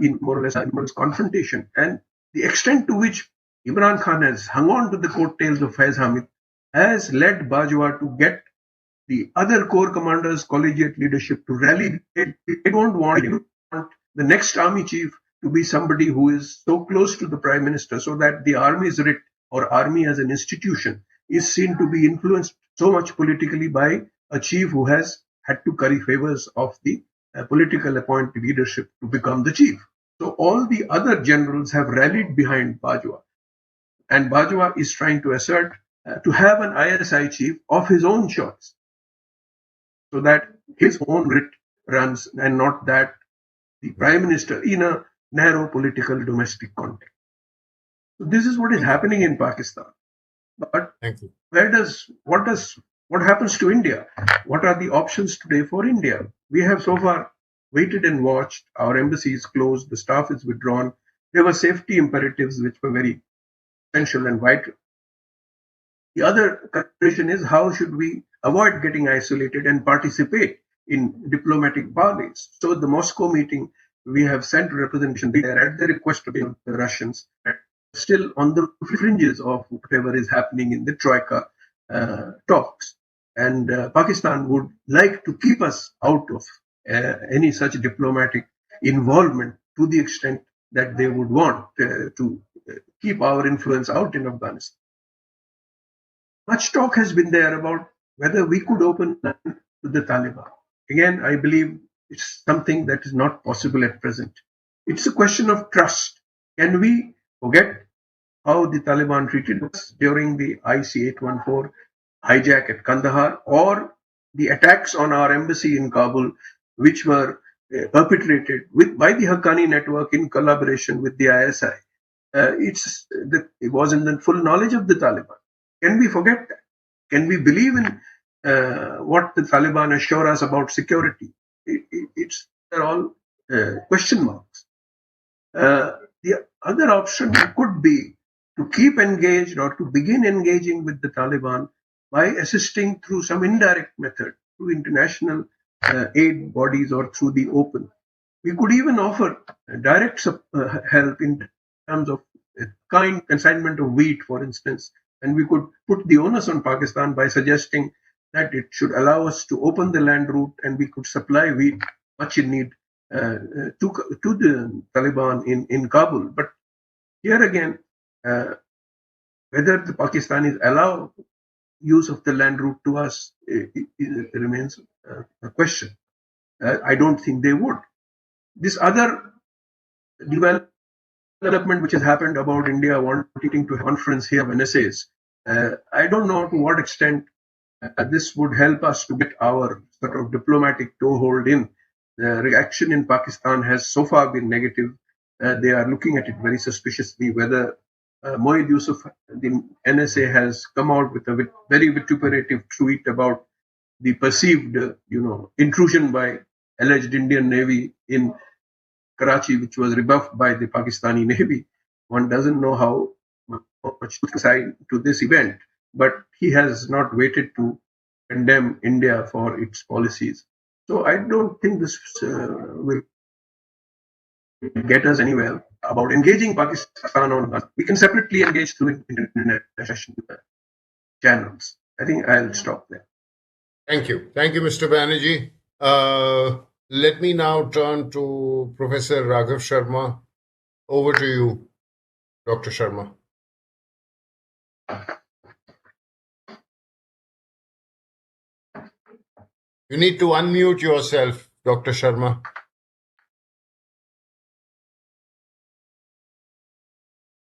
in more or less confrontation, and the extent to which Imran Khan has hung on to the coattails of Faiz Hamid has led Bajwa to get the other corps commanders, collegiate leadership to rally. They don't want the next army chief to be somebody who is so close to the prime minister, so that the army's writ or army as an institution is seen to be influenced so much politically by a chief who has had to curry favors of the political appointed leadership to become the chief. So all the other generals have rallied behind Bajwa, and Bajwa is trying to assert to have an ISI chief of his own choice, so that his own writ runs and not that the prime minister in a narrow political domestic context. So this is what is happening in Pakistan. But Thank you. what happens to India? What are the options today for India? We have so far waited and watched. Our embassy is closed. The staff is withdrawn. There were safety imperatives which were very essential and vital. The other consideration is how should we avoid getting isolated and participate in diplomatic parleys. So the Moscow meeting, we have sent representation there at the request of the Russians, still on the fringes of whatever is happening in the Troika talks. And Pakistan would like to keep us out of any such diplomatic involvement to the extent that they would want to keep our influence out in Afghanistan. Much talk has been there about whether we could open to the Taliban. again, I believe it's something that is not possible at present. It's a question of trust. Can we forget how the Taliban treated us during the IC-814 hijack at Kandahar, or the attacks on our embassy in Kabul, which were perpetrated by the Haqqani network in collaboration with the ISI? It was in the full knowledge of the Taliban. Can we forget that? Can we believe in what the Taliban assure us about security? They're all question marks. The other option could be to keep engaged or to begin engaging with the Taliban by assisting through some indirect method, through international aid bodies or through the open. We could even offer direct help in terms of kind consignment of wheat, for instance, and we could put the onus on Pakistan by suggesting that it should allow us to open the land route and we could supply wheat much in need to the Taliban in Kabul. But here again, whether the Pakistanis allow use of the land route to us, it remains a question. I don't think they would. This other development which has happened about India wanting to have a conference here of NSAs, I don't know to what extent this would help us to get our sort of diplomatic toehold in. The reaction in Pakistan has so far been negative. They are looking at it very suspiciously. Whether Moeed Yusuf, the NSA, has come out with a very vituperative tweet about the perceived, intrusion by alleged Indian Navy in Karachi, which was rebuffed by the Pakistani Navy. One doesn't know how much to say to this event, but he has not waited to condemn India for its policies. So I don't think this will get us anywhere about engaging Pakistan on. We can separately engage through international channels. I think I'll stop there. Thank you. Thank you, Mr. Banerjee. Let me now turn to Professor Rakhav Sharma. Over to you, Dr. Sharma. You need to unmute yourself, Dr. Sharma.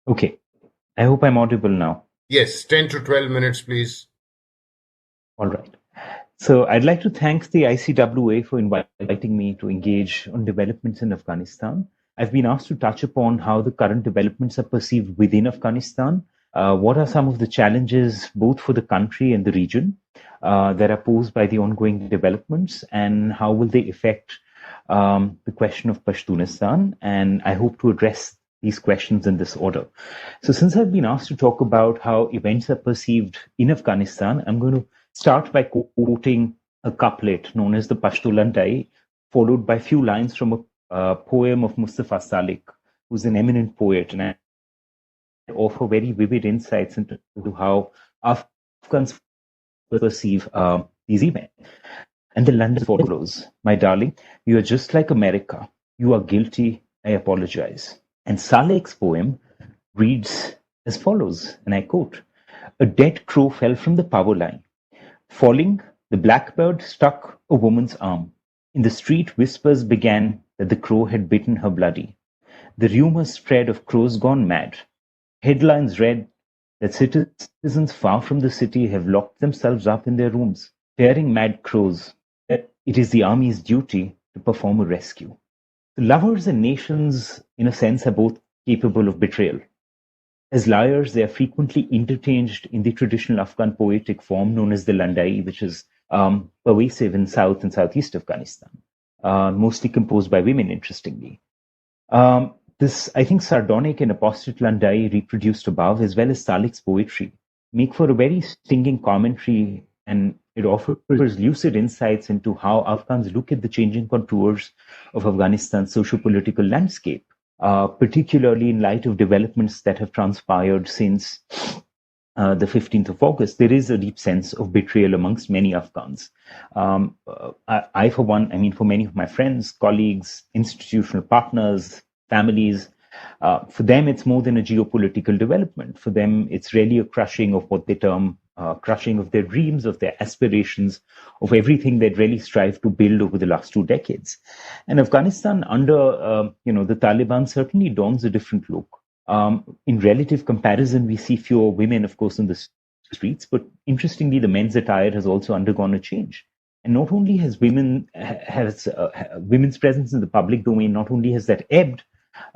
Okay. I hope I'm audible now. Yes, 10 to 12 minutes, please. All right. So I'd like to thank the ICWA for inviting me to engage on developments in Afghanistan. I've been asked to touch upon how the current developments are perceived within Afghanistan. What are some of the challenges, both for the country and the region, that are posed by the ongoing developments, and how will they affect the question of Pashtunistan? And I hope to address these questions in this order. So since I've been asked to talk about how events are perceived in Afghanistan, I'm going to start by quoting a couplet known as the Pashtulandai, followed by a few lines from a poem of Mustafa Salik, who's an eminent poet, and I offer very vivid insights into how Afghans perceive these events. And the line follows: "My darling, you are just like America. You are guilty. I apologize." And Salik's poem reads as follows, and I quote: "A dead crow fell from the power line. Falling, the blackbird struck a woman's arm. In the street, whispers began that the crow had bitten her bloody. The rumors spread of crows gone mad. Headlines read that citizens far from the city have locked themselves up in their rooms, fearing mad crows, that it is the army's duty to perform a rescue." The lovers and nations, in a sense, are both capable of betrayal. As liars, they are frequently interchanged in the traditional Afghan poetic form known as the Landai, which is pervasive in South and Southeast Afghanistan, mostly composed by women, interestingly. This, I think, sardonic and apostate Landai reproduced above, as well as Salik's poetry, make for a very stinging commentary, and it offers lucid insights into how Afghans look at the changing contours of Afghanistan's socio-political landscape, particularly in light of developments that have transpired since the 15th of August. There is a deep sense of betrayal amongst many Afghans. I, for one, for many of my friends, colleagues, institutional partners, families, for them, it's more than a geopolitical development. For them, it's really a crushing of what they term crushing of their dreams, of their aspirations, of everything they'd really strived to build over the last 2 decades. And Afghanistan under, the Taliban certainly dons a different look. In relative comparison, we see fewer women, of course, in the streets, but interestingly, the men's attire has also undergone a change. And not only has women's presence in the public domain, not only has that ebbed,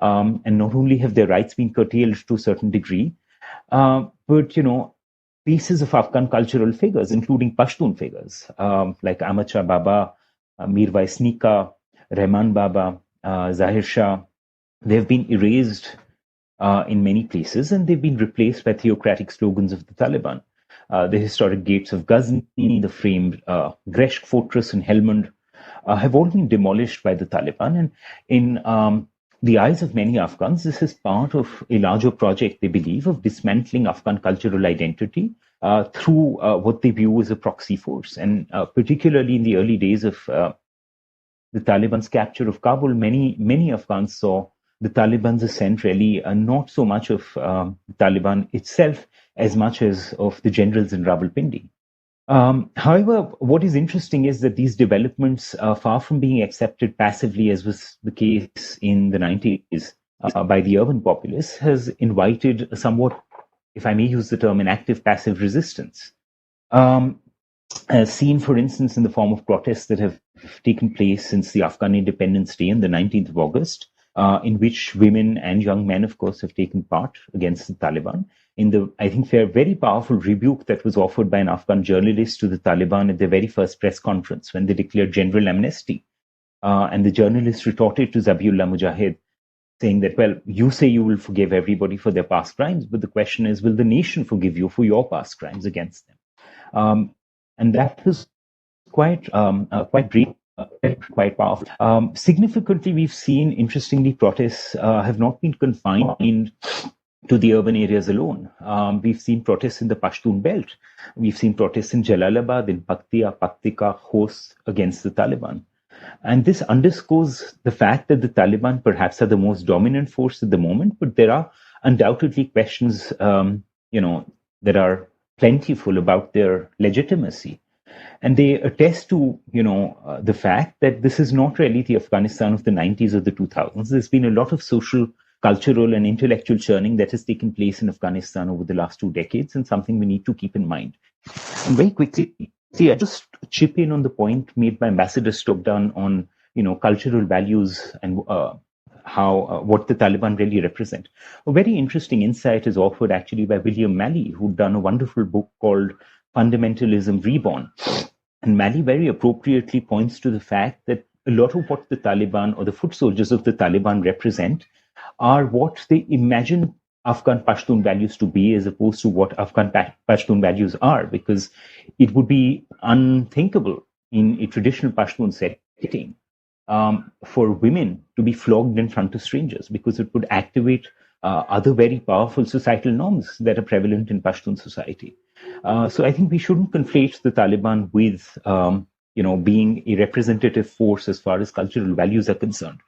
and not only have their rights been curtailed to a certain degree, but pieces of Afghan cultural figures, including Pashtun figures like Amacha Baba, Mirwais Nika, Rehman Baba, Zahir Shah, they've been erased in many places, and they've been replaced by theocratic slogans of the Taliban. The historic gates of Ghazni, the famed Greshk fortress in Helmand, have all been demolished by the Taliban. And in the eyes of many Afghans, this is part of a larger project, they believe, of dismantling Afghan cultural identity through what they view as a proxy force. And particularly in the early days of the Taliban's capture of Kabul, many Afghans saw the Taliban's ascent really not so much of the Taliban itself as much as of the generals in Rawalpindi. However, what is interesting is that these developments are far from being accepted passively, as was the case in the 90s by the urban populace, has invited a somewhat, if I may use the term, an active passive resistance. As seen, for instance, in the form of protests that have taken place since the Afghan Independence Day on the 19th of August, in which women and young men, of course, have taken part against the Taliban. In the, I think, very powerful rebuke that was offered by an Afghan journalist to the Taliban at their very first press conference when they declared general amnesty. And the journalist retorted to Zabiullah Mujahid, saying that, well, you say you will forgive everybody for their past crimes, but the question is, will the nation forgive you for your past crimes against them? And that was quite brief. Quite powerful. Significantly, we've seen, interestingly, protests have not been confined to the urban areas alone. We've seen protests in the Pashtun belt. We've seen protests in Jalalabad, in Paktia, Paktika, Khost against the Taliban. And this underscores the fact that the Taliban perhaps are the most dominant force at the moment, but there are undoubtedly questions, that are plentiful about their legitimacy. And they attest to, the fact that this is not really the Afghanistan of the 90s or the 2000s. There's been a lot of social, cultural, and intellectual churning that has taken place in Afghanistan over the last 2 decades, and something we need to keep in mind. And very quickly, I just chip in on the point made by Ambassador Stokdan on, cultural values and what the Taliban really represent. A very interesting insight is offered actually by William Malley, who'd done a wonderful book called Fundamentalism Reborn. And Malley very appropriately points to the fact that a lot of what the Taliban or the foot soldiers of the Taliban represent are what they imagine Afghan Pashtun values to be, as opposed to what Afghan Pashtun values are, because it would be unthinkable in a traditional Pashtun setting for women to be flogged in front of strangers, because it would activate other very powerful societal norms that are prevalent in Pashtun society. So I think we shouldn't conflate the Taliban with, being a representative force as far as cultural values are concerned.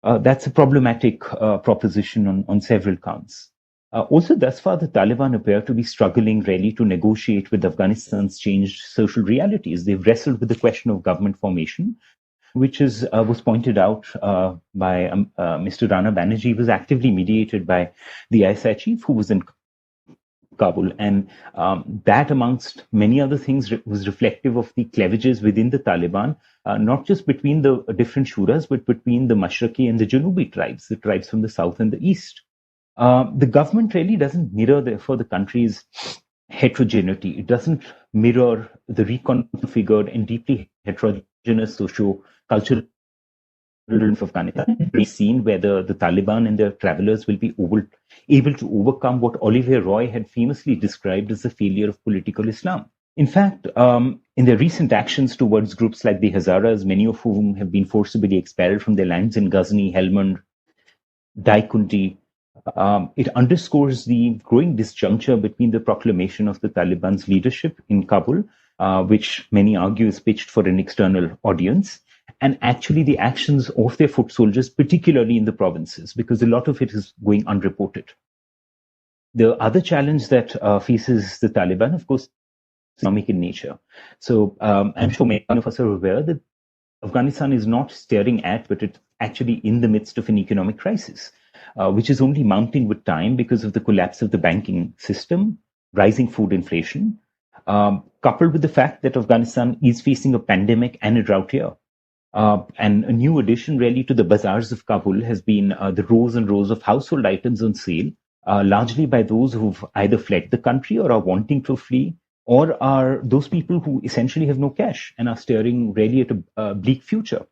That's a problematic proposition on several counts. Also, thus far, the Taliban appear to be struggling really to negotiate with Afghanistan's changed social realities. They've wrestled with the question of government formation, which was pointed out by Mr. Rana Banerjee, was actively mediated by the ISI chief who was in Kabul. And that, amongst many other things, was reflective of the cleavages within the Taliban, not just between the different shuras, but between the Mashraqi and the Janubi tribes, the tribes from the south and the east. The government really doesn't mirror, therefore, the country's heterogeneity. It doesn't mirror the reconfigured and deeply heterogeneous socio-cultural of Afghanistan. We've seen whether the Taliban and their travelers will be able to overcome what Olivier Roy had famously described as the failure of political Islam. In fact, in their recent actions towards groups like the Hazaras, many of whom have been forcibly expelled from their lands in Ghazni, Helmand, Daikunti, it underscores the growing disjuncture between the proclamation of the Taliban's leadership in Kabul, which many argue is pitched for an external audience, and actually the actions of their foot soldiers, particularly in the provinces, because a lot of it is going unreported. The other challenge that faces the Taliban, of course, economic in nature. So I'm sure many of us are aware that Afghanistan is not staring at, but it's actually in the midst of an economic crisis, which is only mounting with time because of the collapse of the banking system, rising food inflation, coupled with the fact that Afghanistan is facing a pandemic and a drought year. And a new addition really to the bazaars of Kabul has been the rows and rows of household items on sale, largely by those who've either fled the country or are wanting to flee, or are those people who essentially have no cash and are staring really at a bleak future.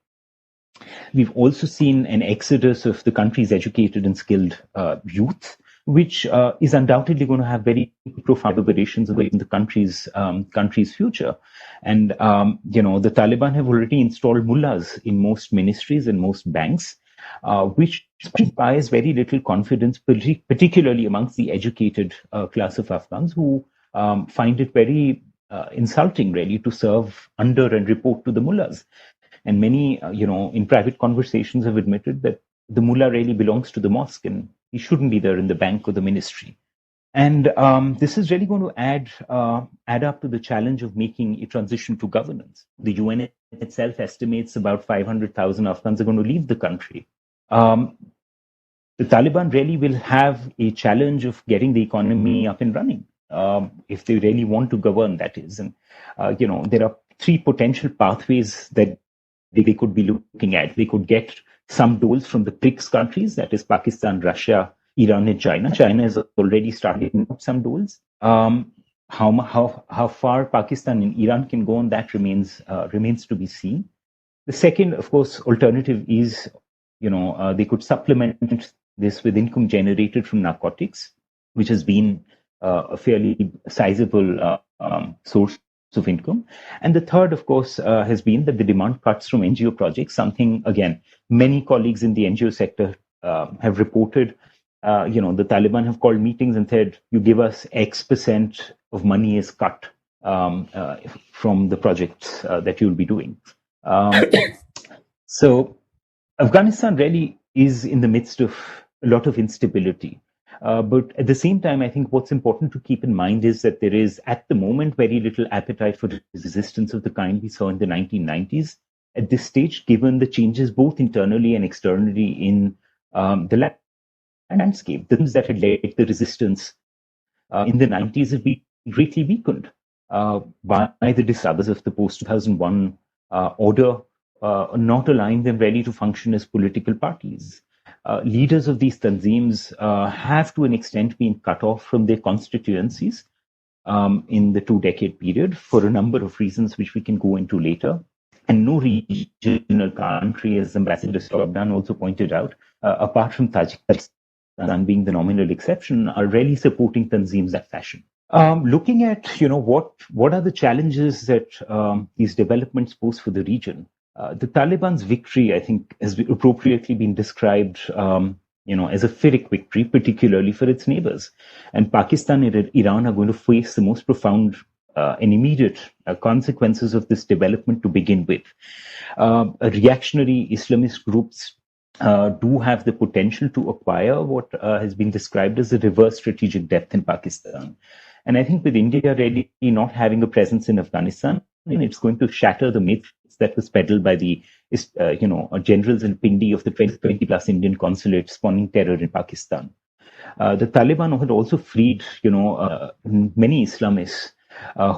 We've also seen an exodus of the country's educated and skilled youth, which is undoubtedly going to have very profound reverberations in the country's future. And the Taliban have already installed mullahs in most ministries and most banks, which inspires very little confidence, particularly amongst the educated class of Afghans who find it very insulting, really, to serve under and report to the mullahs. And many, in private conversations have admitted that the mullah really belongs to the mosque and he shouldn't be there in the bank or the ministry. And this is really going to add up to the challenge of making a transition to governance. The UN itself estimates about 500,000 Afghans are going to leave the country. The Taliban really will have a challenge of getting the economy up and running if they really want to govern, that is. And, there are three potential pathways that they could be looking at. They could get some doles from the BRICS countries, that is Pakistan, Russia, Iran, and China. China has already started some doles. How far Pakistan and Iran can go on that remains to be seen. The second, of course, alternative is, they could supplement this with income generated from narcotics, which has been a fairly sizable source of income. And the third, of course, has been that the demand cuts from NGO projects, something, again, many colleagues in the NGO sector have reported. The Taliban have called meetings and said, you give us X% of money is cut from the projects that you'll be doing. So Afghanistan really is in the midst of a lot of instability. But at the same time, I think what's important to keep in mind is that there is, at the moment, very little appetite for resistance of the kind we saw in the 1990s. At this stage, given the changes both internally and externally in the landscape, the things that had led the resistance in the 90s have been greatly weakened by the disorders of the post-2001 order, not allowing them really to function as political parties. Leaders of these tanzeems have to an extent been cut off from their constituencies in the 2-decade period for a number of reasons which we can go into later. And no regional country, as Ambassador Stobdan also pointed out, apart from Tajikistan being the nominal exception, are really supporting tanzeems that fashion. Looking at what are the challenges that these developments pose for the region. The Taliban's victory, I think, has appropriately been described, as a Pyrrhic victory, particularly for its neighbors. And Pakistan and Iran are going to face the most profound and immediate consequences of this development to begin with. Reactionary Islamist groups do have the potential to acquire what has been described as a reverse strategic depth in Pakistan. And I think with India really not having a presence in Afghanistan, it's going to shatter the myth that was peddled by the generals in Pindi of the 20 plus Indian consulate spawning terror in Pakistan. The Taliban had also freed many Islamists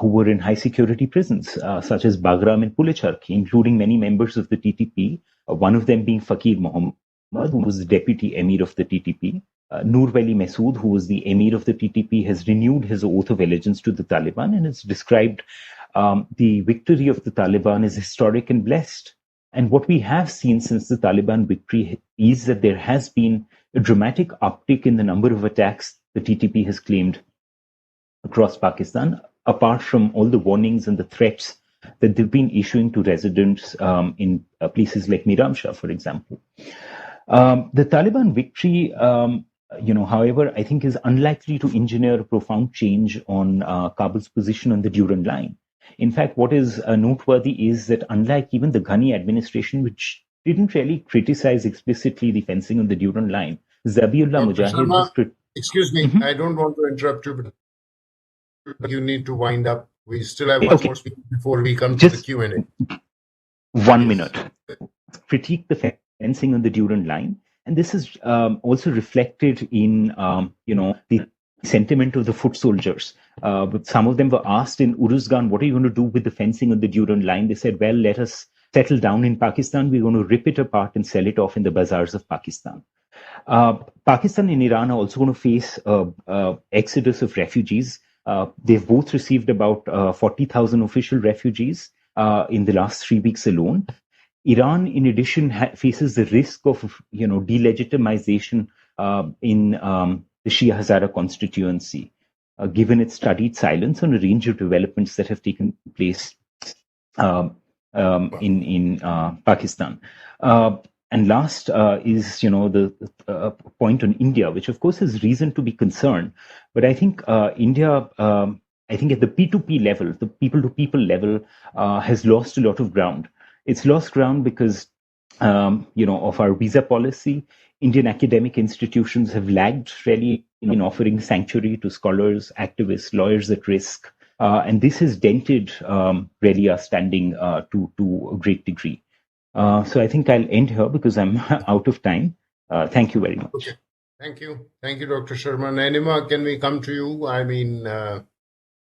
who were in high security prisons, such as Bagram and Pulachark, including many members of the TTP, one of them being Fakir Muhammad, who was the deputy emir of the TTP. Nur Wali Masood, who was the emir of the TTP, has renewed his oath of allegiance to the Taliban and has described the victory of the Taliban as historic and blessed. And what we have seen since the Taliban victory is that there has been a dramatic uptick in the number of attacks the TTP has claimed across Pakistan, apart from all the warnings and the threats that they've been issuing to residents in places like Miramshah, for example. The Taliban victory, however, I think is unlikely to engineer a profound change on Kabul's position on the Durand Line. In fact, what is noteworthy is that unlike even the Ghani administration, which didn't really criticize explicitly the fencing on the Durand Line, Zabiullah Mujahid Sharma, has... excuse me, I don't want to interrupt you, but you need to wind up We still have one more speaker before we come to the Q&A. 1 minute. Critique the fencing on the Durand line. And this is also reflected in, the sentiment of the foot soldiers. But some of them were asked in Uruzgan, what are you going to do with the fencing on the Durand line? They said, well, let us settle down in Pakistan. We're going to rip it apart and sell it off in the bazaars of Pakistan. Pakistan and Iran are also going to face exodus of refugees. They've both received about 40,000 official refugees in the last 3 weeks alone. Iran, in addition, faces the risk of, delegitimization in the Shia Hazara constituency, given its studied silence on a range of developments that have taken place in Pakistan. And last is, the point on India, which of course has reason to be concerned. But I think India, I think at the P2P level, the people-to-people level, has lost a lot of ground. It's lost ground because, of our visa policy. Indian academic institutions have lagged really in offering sanctuary to scholars, activists, lawyers at risk. And this has dented really our standing to a great degree. So I think I'll end here because I'm out of time. Thank you very much. Okay. Thank you. Thank you, Dr. Sharma. Nayanima, can we come to you? I mean,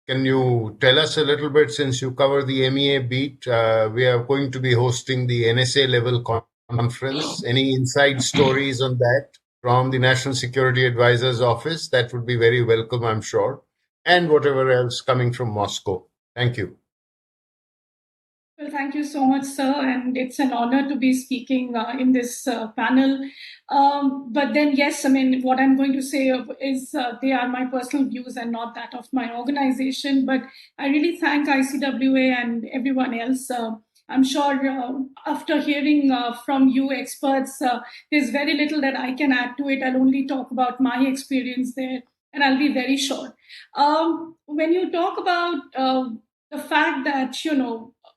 can you tell us a little bit, since you cover the MEA beat, we are going to be hosting the NSA level conference. Any inside stories on that from the National Security Advisor's office? That would be very welcome, I'm sure. And whatever else coming from Moscow. Thank you. Well, thank you so much, sir, and it's an honor to be speaking in this panel. But then, yes, I mean, what I'm going to say is they are my personal views and not that of my organization. But I really thank ICWA and everyone else. I'm sure after hearing from you experts, there's very little that I can add to it. I'll only talk about my experience there, and I'll be very short. When you talk about the fact that,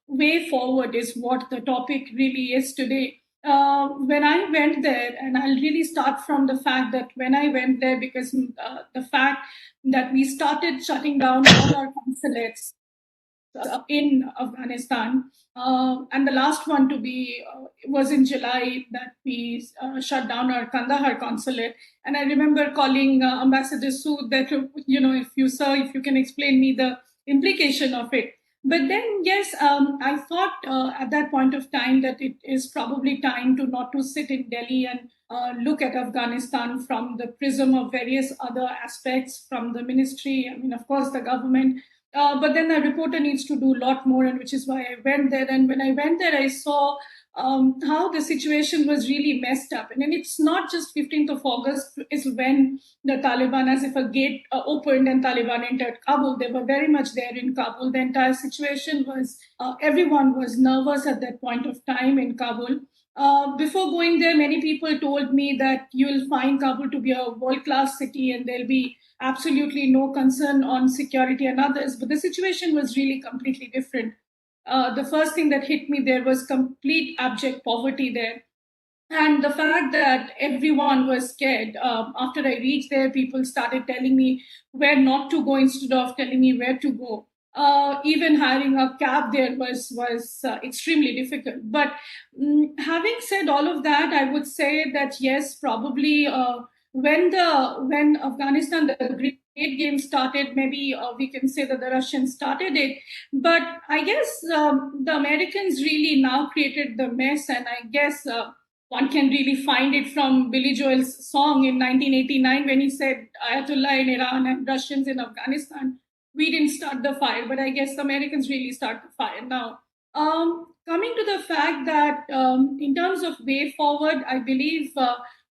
way forward is what the topic really is today. When I went there, and I'll really start from the fact that when I went there, because the fact that we started shutting down all our consulates in Afghanistan, and the last one to be was in July that we shut down our Kandahar consulate. And I remember calling Ambassador Sood that, if you can explain me the implication of it. But then, yes, I thought at that point of time that it is probably time to not to sit in Delhi and look at Afghanistan from the prism of various other aspects from the ministry. I mean, of course, the government. But then a reporter needs to do a lot more, and which is why I went there. And when I went there, I saw how the situation was really messed up. And then it's not just 15th of August is when the Taliban, as if a gate opened and Taliban entered Kabul. They were very much there in Kabul. The entire situation was, everyone was nervous at that point of time in Kabul. Before going there, many people told me that you'll find Kabul to be a world-class city and there'll be absolutely no concern on security and others. But the situation was really completely different. The first thing that hit me there was complete abject poverty there. And the fact that everyone was scared. After I reached there, people started telling me where not to go instead of telling me where to go. Even hiring a cab there was extremely difficult. But having said all of that, I would say that yes, probably when Afghanistan, the Great Game started, maybe we can say that the Russians started it. But I guess the Americans really now created the mess, and I guess one can really find it from Billy Joel's song in 1989 when he said, Ayatollah in Iran and Russians in Afghanistan. We didn't start the fire, but I guess the Americans really start the fire now. Coming to the fact that in terms of way forward, I believe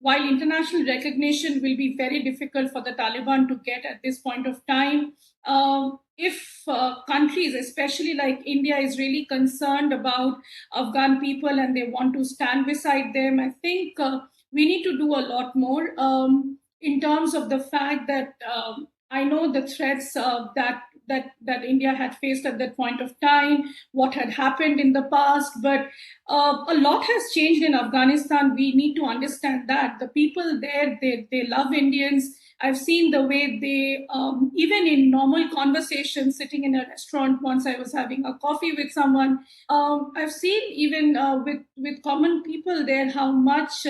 while international recognition will be very difficult for the Taliban to get at this point of time, if countries, especially like India, is really concerned about Afghan people and they want to stand beside them, I think we need to do a lot more in terms of the fact that I know the threats that that India had faced at that point of time, what had happened in the past. But a lot has changed in Afghanistan. We need to understand that the people there, they love Indians. I've seen the way they, even in normal conversations, sitting in a restaurant, once I was having a coffee with someone, I've seen even with common people there how much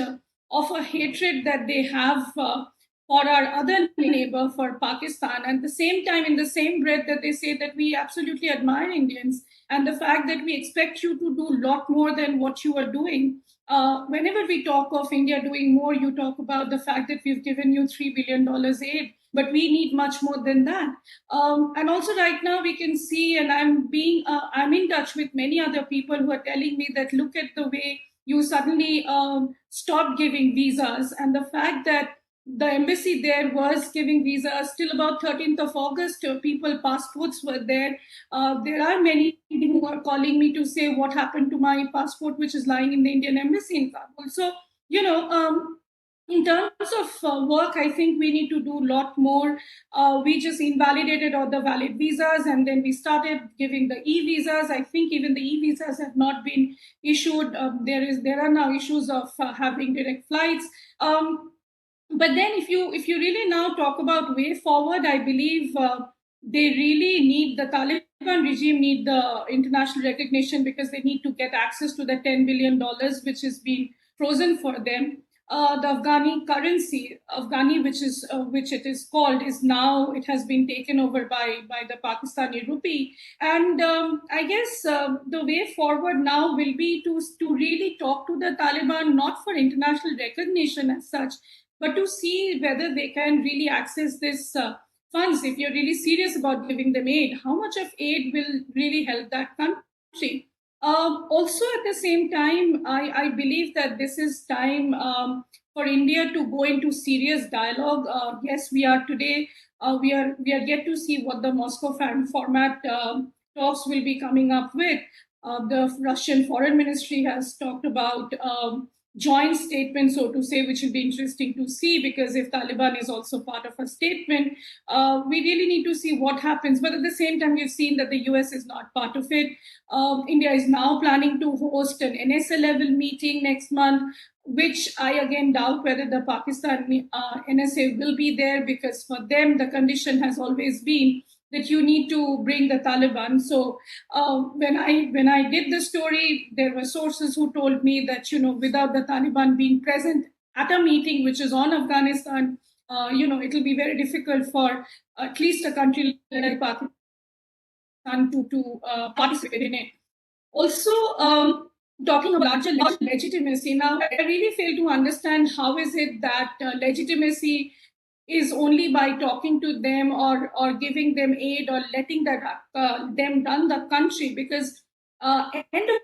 of a hatred that they have for our other neighbor, for Pakistan. And at the same time, in the same breath that they say that we absolutely admire Indians and the fact that we expect you to do a lot more than what you are doing. Whenever we talk of India doing more, you talk about the fact that we've given you $3 billion aid, but we need much more than that. And also right now we can see, and I'm in touch with many other people who are telling me that look at the way you suddenly stopped giving visas, and the fact that the embassy there was giving visas till about 13th of August. People passports were there. There are many who are calling me to say what happened to my passport, which is lying in the Indian embassy in Kabul. So, in terms of work, I think we need to do a lot more. We just invalidated all the valid visas, and then we started giving the e-visas. I think even the e-visas have not been issued. There are now issues of having direct flights. But then if you really now talk about way forward, I believe they really need, the Taliban regime need the international recognition, because they need to get access to the $10 billion which has been frozen for them. The Afghani currency, Afghani, which it is called, is now, it has been taken over by the Pakistani rupee. And I guess the way forward now will be to really talk to the Taliban, not for international recognition as such, but to see whether they can really access this funds. If you're really serious about giving them aid, how much of aid will really help that country? Also, at the same time, I believe that this is time for India to go into serious dialogue. Yes, we are today. We are yet to see what the Moscow format talks will be coming up with. The Russian Foreign Ministry has talked about joint statement, so to say, which will be interesting to see, because if Taliban is also part of a statement, we really need to see what happens. But at the same time, we've seen that the US is not part of it. India is now planning to host an NSA level meeting next month, which I again doubt whether the Pakistan NSA will be there, because for them, the condition has always been that you need to bring the Taliban. So when I did the story, there were sources who told me that without the Taliban being present at a meeting which is on Afghanistan, it will be very difficult for at least a country like Pakistan to participate in it. Also, talking about larger legitimacy. Now, I really fail to understand how is it that legitimacy is only by talking to them or giving them aid or letting them run the country, because end of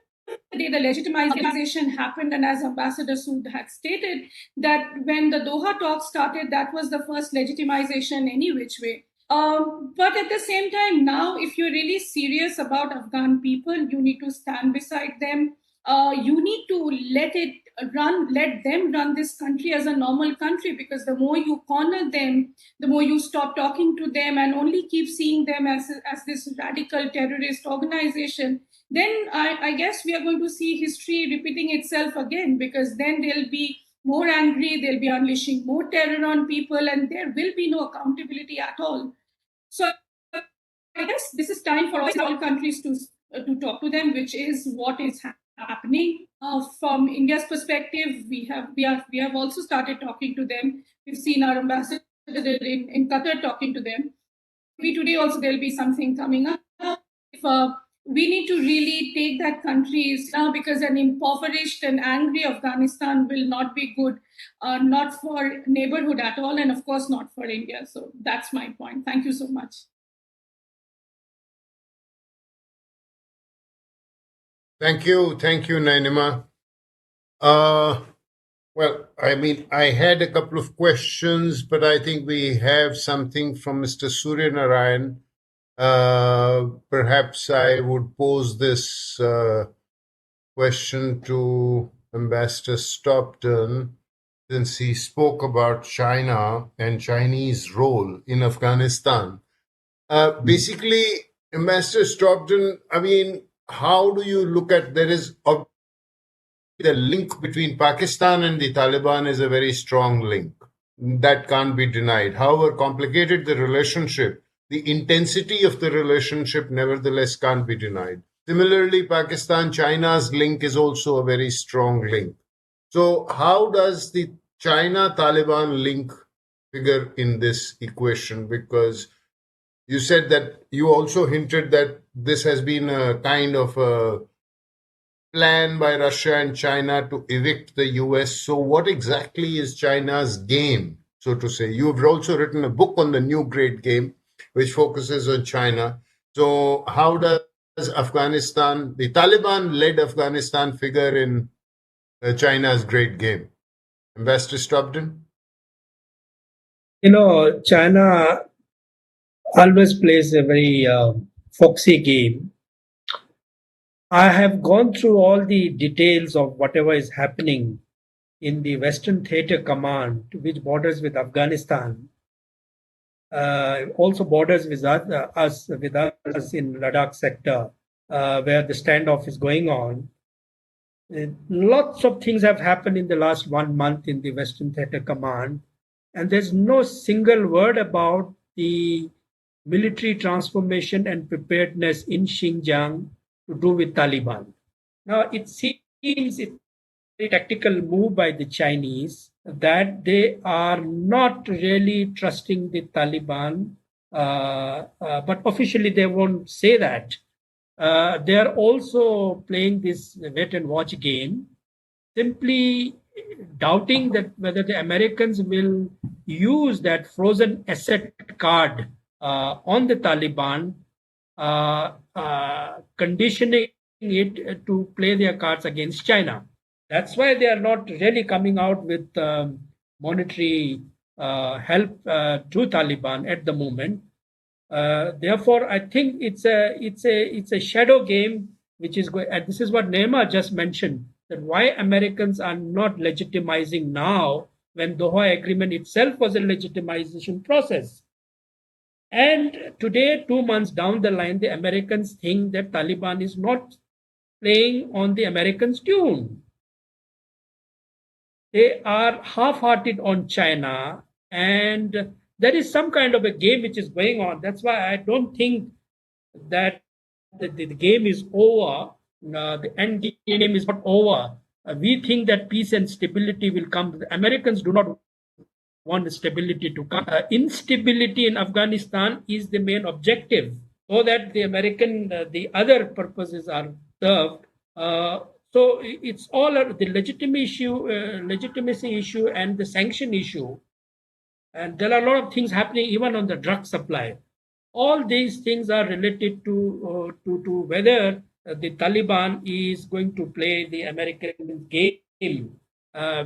the day, the legitimization happened, and as Ambassador Sood had stated, that when the Doha talks started, that was the first legitimization any which way. But at the same time, now, if you're really serious about Afghan people, you need to stand beside them. You need to let them run this country as a normal country, because the more you corner them, the more you stop talking to them and only keep seeing them as this radical terrorist organization, then I guess we are going to see history repeating itself again, because then they'll be more angry, they'll be unleashing more terror on people, and there will be no accountability at all. So I guess this is time for all countries to talk to them, which is what is happening. From India's perspective, we have also started talking to them. We've seen our ambassador in Qatar talking to them. Maybe today also there'll be something coming up. If, we need to really take that country now, because an impoverished and angry Afghanistan will not be good, not for neighborhood at all, and of course not for India. So that's my point. Thank you so much. Thank you, Nayanima. Well, I mean, I had a couple of questions, but I think we have something from Mr. Surya Narayan. Perhaps I would pose this question to Ambassador Stopton, since he spoke about China and Chinese role in Afghanistan. Basically, Ambassador Stoughton, I mean, how do you look at, there is the link between Pakistan and the Taliban is a very strong link. That can't be denied. However complicated the relationship, the intensity of the relationship nevertheless can't be denied. Similarly, Pakistan-China's link is also a very strong link. So how does the China-Taliban link figure in this equation? Because you said that you also hinted that this has been a kind of a plan by Russia and China to evict the US. So, what exactly is China's game, so to say? You've also written a book on the new great game, which focuses on China. So, how does Afghanistan, the Taliban led Afghanistan, figure in China's great game? Ambassador Stoughton? China always plays a very foxy game. I have gone through all the details of whatever is happening in the Western Theatre Command, which borders with Afghanistan, also borders with us in Ladakh sector, where the standoff is going on. Lots of things have happened in the last 1 month in the Western Theatre Command, and there's no single word about the military transformation and preparedness in Xinjiang to do with Taliban. Now, it seems it's a tactical move by the Chinese that they are not really trusting the Taliban, but officially they won't say that. They are also playing this wait and watch game, simply doubting that whether the Americans will use that frozen asset card on the Taliban, conditioning it to play their cards against China. That's why they are not really coming out with monetary help to Taliban at the moment. Therefore, I think it's a shadow game which is going. And this is what Neema just mentioned, that why Americans are not legitimizing now when Doha Agreement itself was a legitimization process. And today, 2 months down the line, the Americans think that Taliban is not playing on the Americans' tune. They are half-hearted on China, and there is some kind of a game which is going on. That's why I don't think that the game is over. The end game is not over. We think that peace and stability will come. The Americans do not want stability to come. Instability in Afghanistan is the main objective, so that the other purposes are served. So it's all the legitimacy issue and the sanction issue. And there are a lot of things happening even on the drug supply. All these things are related to whether the Taliban is going to play the American game,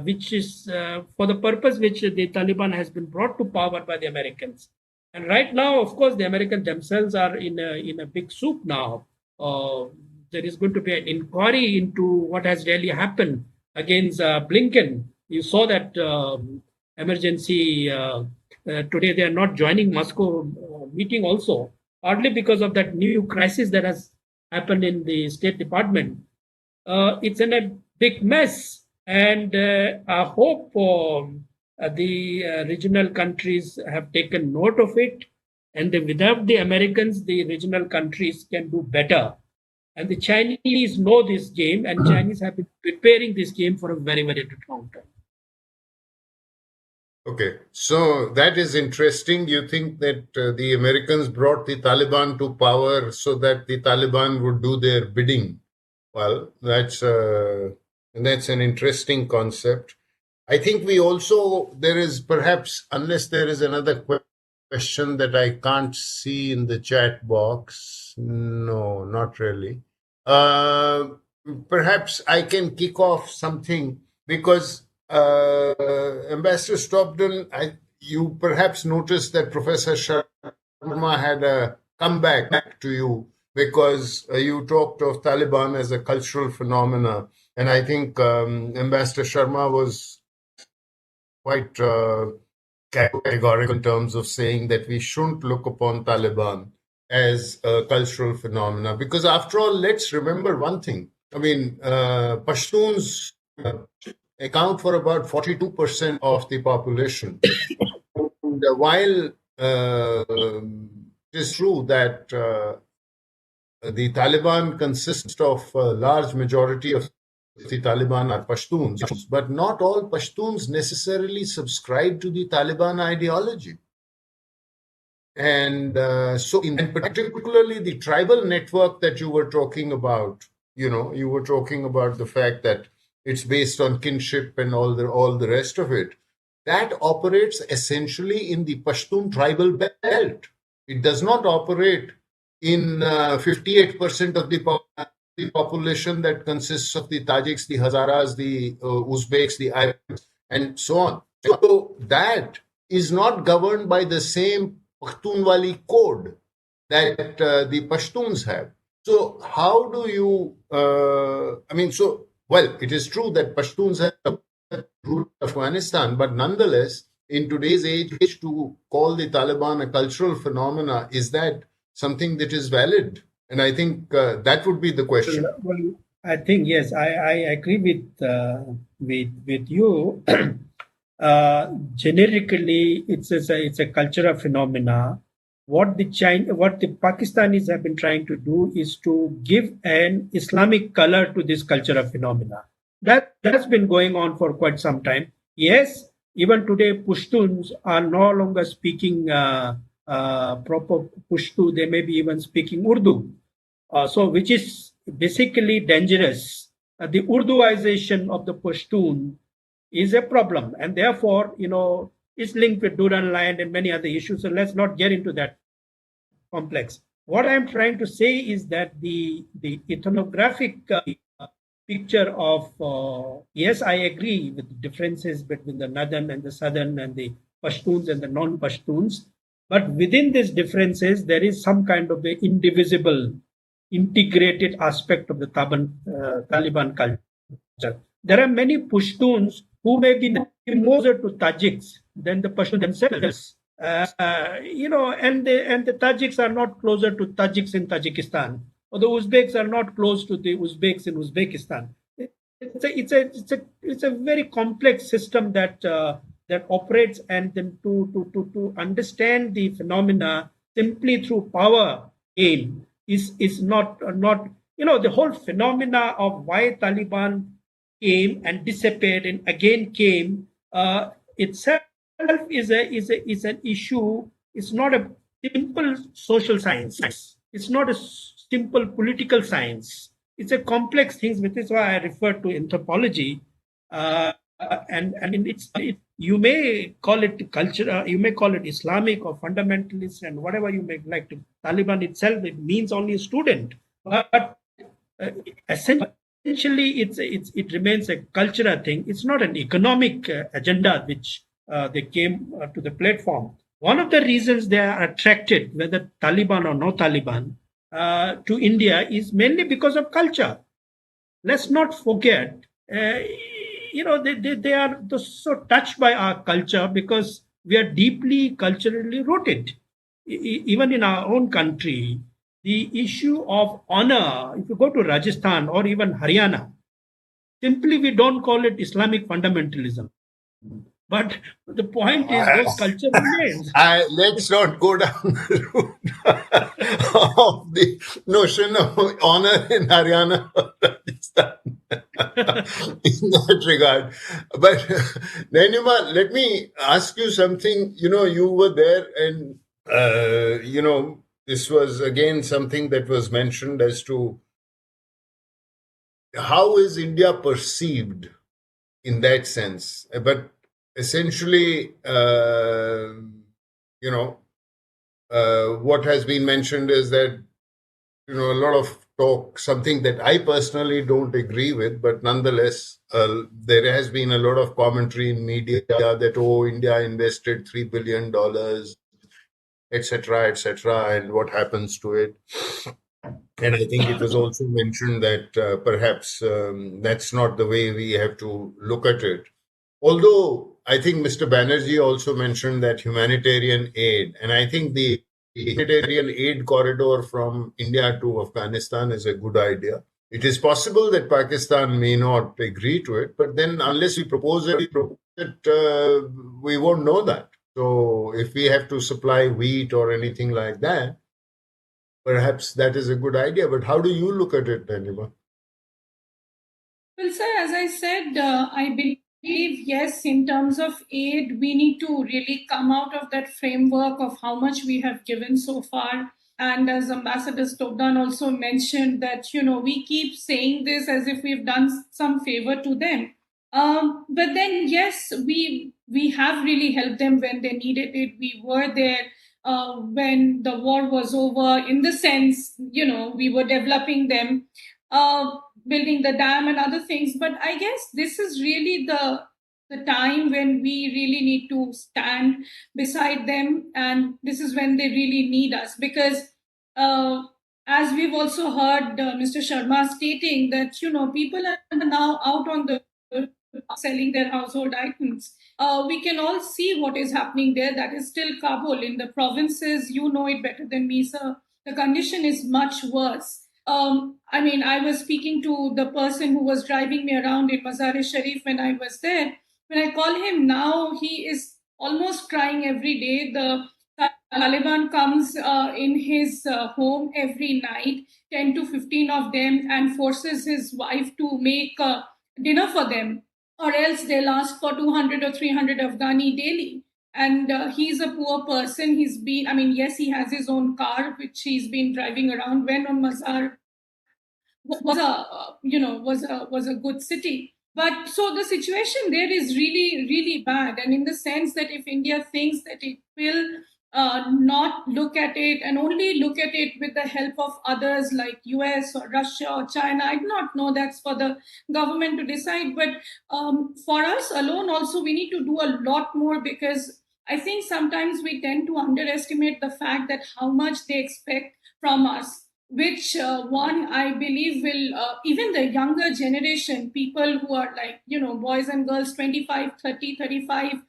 which is for the purpose which the Taliban has been brought to power by the Americans. And right now, of course, the Americans themselves are in a big soup now. There is going to be an inquiry into what has really happened against Blinken. You saw that emergency today. They are not joining Moscow meeting also, partly because of that new crisis that has happened in the State Department. It's in a big mess, and I hope the regional countries have taken note of it, and without the Americans, the regional countries can do better. And the Chinese know this game, and Chinese have been preparing this game for a very, very long time. Okay, so that is interesting. You think that the Americans brought the Taliban to power so that the Taliban would do their bidding. Well, that's an interesting concept. I think there is perhaps, unless there is another question that I can't see in the chat box. No, not really. Perhaps I can kick off something because Ambassador Stoughton, you perhaps noticed that Professor Sharma had a comeback to you because you talked of Taliban as a cultural phenomena. And I think Ambassador Sharma was quite categorical in terms of saying that we shouldn't look upon Taliban as a cultural phenomena. Because after all, let's remember one thing. I mean, Pashtuns account for about 42% of the population. And while it is true that the Taliban consists of a large majority of the Taliban are Pashtuns, but not all Pashtuns necessarily subscribe to the Taliban ideology. And and particularly the tribal network that you were talking about, you were talking about the fact that it's based on kinship and all the rest of it. That operates essentially in the Pashtun tribal belt. It does not operate in 58% of the population that consists of the Tajiks, the Hazaras, the Uzbeks, the Arabs, and so on. So that is not governed by the same Pakhtunwali code that the Pashtuns have. So how do you, well, it is true that Pashtuns have ruled Afghanistan, but nonetheless, in today's age, to call the Taliban a cultural phenomena, is that something that is valid? And I think that would be the question. Well, I think yes, I agree with you. Generically, it's a cultural phenomena. What the Pakistanis have been trying to do is to give an Islamic color to this cultural phenomena. That's been going on for quite some time. Yes, even today, Pashtuns are no longer speaking proper Pashto. They may be even speaking Urdu. So which is basically dangerous. The Urduization of the Pashtun is a problem, and therefore, it's linked with Duran land and many other issues. So let's not get into that complex. What I'm trying to say is that the ethnographic picture of yes, I agree with the differences between the northern and the southern and the Pashtuns and the non-Pashtuns, but within these differences, there is some kind of a indivisible integrated aspect of the Taliban culture. There are many Pashtuns who may be closer to Tajiks than the Pashtuns themselves. And the Tajiks are not closer to Tajiks in Tajikistan, or the Uzbeks are not close to the Uzbeks in Uzbekistan. It's a very complex system that operates, and then to understand the phenomena simply through power gain is not the whole phenomena of why Taliban came and disappeared and again came itself is an issue. It's not a simple social science. It's not a simple political science. It's a complex thing, which is why I refer to anthropology. And you may call it culture, you may call it Islamic or fundamentalist, and whatever you may like to. Taliban itself, it means only a student, but essentially it remains a cultural thing. It's not an economic agenda which they came to the platform. One of the reasons they are attracted, whether Taliban or no Taliban, to India is mainly because of culture. Let's not forget, they are so touched by our culture because we are deeply culturally rooted. Even in our own country, the issue of honor, if you go to Rajasthan or even Haryana, simply we don't call it Islamic fundamentalism. But the point is, those culture remains. Let's not go down the route of the notion of honor in Haryana or Rajasthan in that regard. But Nayanima, let me ask you something. You were there, and this was again something that was mentioned as to how is India perceived in that sense. But essentially, what has been mentioned is that, a lot of talk, something that I personally don't agree with, but nonetheless, there has been a lot of commentary in media that, India invested $3 billion, etc., and what happens to it. And I think it was also mentioned that perhaps that's not the way we have to look at it. Although I think Mr. Banerjee also mentioned that humanitarian aid, and I think the humanitarian aid corridor from India to Afghanistan is a good idea. It is possible that Pakistan may not agree to it, but then unless we propose it, we won't know that. So if we have to supply wheat or anything like that, perhaps that is a good idea. But how do you look at it, Nayanima? Well, sir, as I said, I believe, yes, in terms of aid, we need to really come out of that framework of how much we have given so far. And as Ambassador Stobdan also mentioned, that, we keep saying this as if we've done some favor to them. But then, yes, we have really helped them when they needed it. We were there when the war was over, in the sense, we were developing them. Building the dam and other things. But I guess this is really the time when we really need to stand beside them, and this is when they really need us, because as we've also heard Mr. Sharma stating that people are now out on the selling their household items. We can all see what is happening there. That is still Kabul. In the provinces, you know it better than me, sir. The condition is much worse. I mean, I was speaking to the person who was driving me around in Mazar-e-Sharif when I was there. When I call him now, he is almost crying every day. The Taliban comes in his home every night, 10 to 15 of them, and forces his wife to make dinner for them, or else they'll ask for 200 or 300 Afghani daily. And he's a poor person. He's been, I mean, yes, he has his own car, which he's been driving around. When on Mazar was a good city. But so the situation there is really, really bad. And in the sense that if India thinks that it will not look at it and only look at it with the help of others like US or Russia or China, I do not know, that's for the government to decide. But for us alone also, we need to do a lot more, because I think sometimes we tend to underestimate the fact that how much they expect from us, which one I believe will, even the younger generation, people who are like, boys and girls, 25, 30, 35.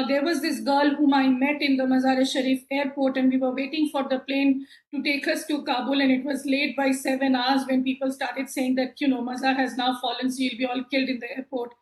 There was this girl whom I met in the Mazar-e-Sharif airport, and we were waiting for the plane to take us to Kabul, and it was late by 7 hours when people started saying that, Mazar has now fallen, so you'll be all killed in the airport.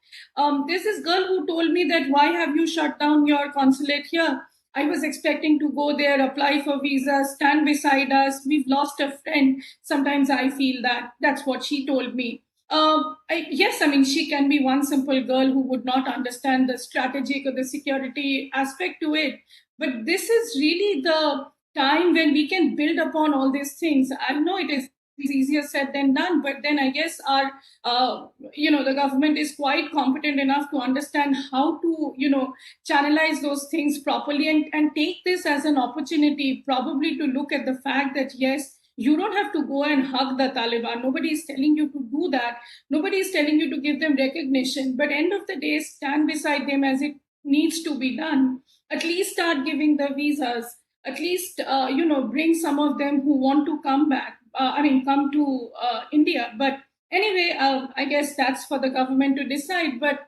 There's this girl who told me that, why have you shut down your consulate here? I was expecting to go there, apply for visas, stand beside us. We've lost a friend. Sometimes I feel that. That's what she told me. Yes, I mean, she can be one simple girl who would not understand the strategic or the security aspect to it. But this is really the time when we can build upon all these things. I know it is easier said than done, but then I guess our the government is quite competent enough to understand how to channelize those things properly, and take this as an opportunity, probably to look at the fact that, yes, you don't have to go and hug the Taliban. Nobody is telling you to do that. Nobody is telling you to give them recognition. But end of the day, stand beside them as it needs to be done. At least start giving the visas. At least bring some of them who want to come back. Come to India. But anyway, I guess that's for the government to decide. But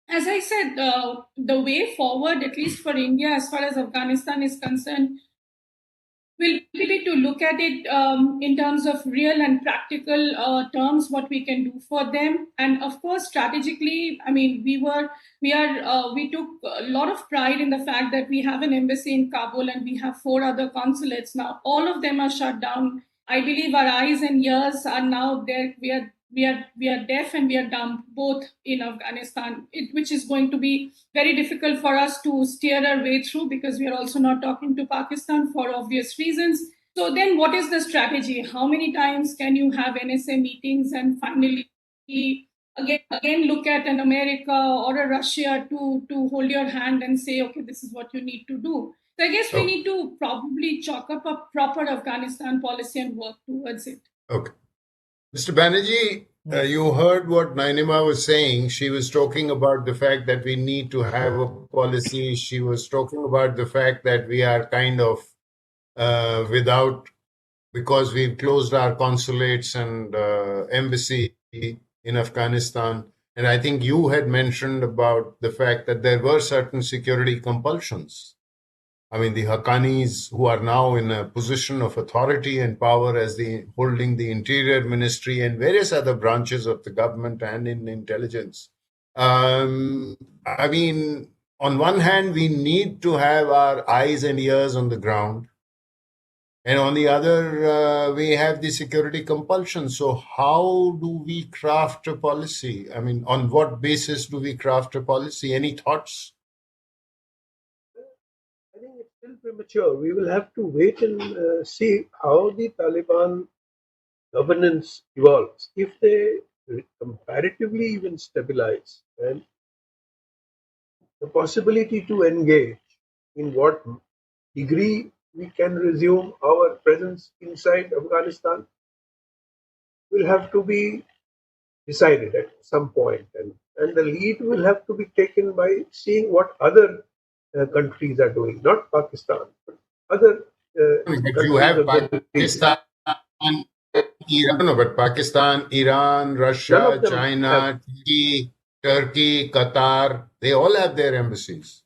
as I said, the way forward, at least for India, as far as Afghanistan is concerned, will be to look at it in terms of real and practical terms, what we can do for them. And of course, strategically, I mean, we took a lot of pride in the fact that we have an embassy in Kabul and we have 4 other consulates now. All of them are shut down. I believe our eyes and ears are now there. We are deaf and we are dumb, both in Afghanistan, which is going to be very difficult for us to steer our way through, because we are also not talking to Pakistan for obvious reasons. So then what is the strategy? How many times can you have NSA meetings and finally again look at an America or a Russia to hold your hand and say, okay, this is what you need to do? So I guess we need to probably chalk up a proper Afghanistan policy and work towards it. Okay. Mr. Banerjee, you heard what Nayanima was saying. She was talking about the fact that we need to have a policy. She was talking about the fact that we are kind of because we've closed our consulates and embassy in Afghanistan. And I think you had mentioned about the fact that there were certain security compulsions. I mean, the Haqqanis, who are now in a position of authority and power as the holding the Interior Ministry and various other branches of the government and in intelligence. I mean, on one hand, we need to have our eyes and ears on the ground. And on the other, we have the security compulsion. So, how do we craft a policy? I mean, on what basis do we craft a policy? Any thoughts? I think it's still premature. We will have to wait and see how the Taliban governance evolves. If they comparatively even stabilize, and the possibility to engage, in what degree we can resume our presence inside Afghanistan, will have to be decided at some point, and the lead will have to be taken by seeing what other countries are doing, not Pakistan, but other But you countries have of the region. Pakistan, Iran, no, but Pakistan, Iran, None of Russia, them have. China, Turkey, Qatar, they all have their embassies.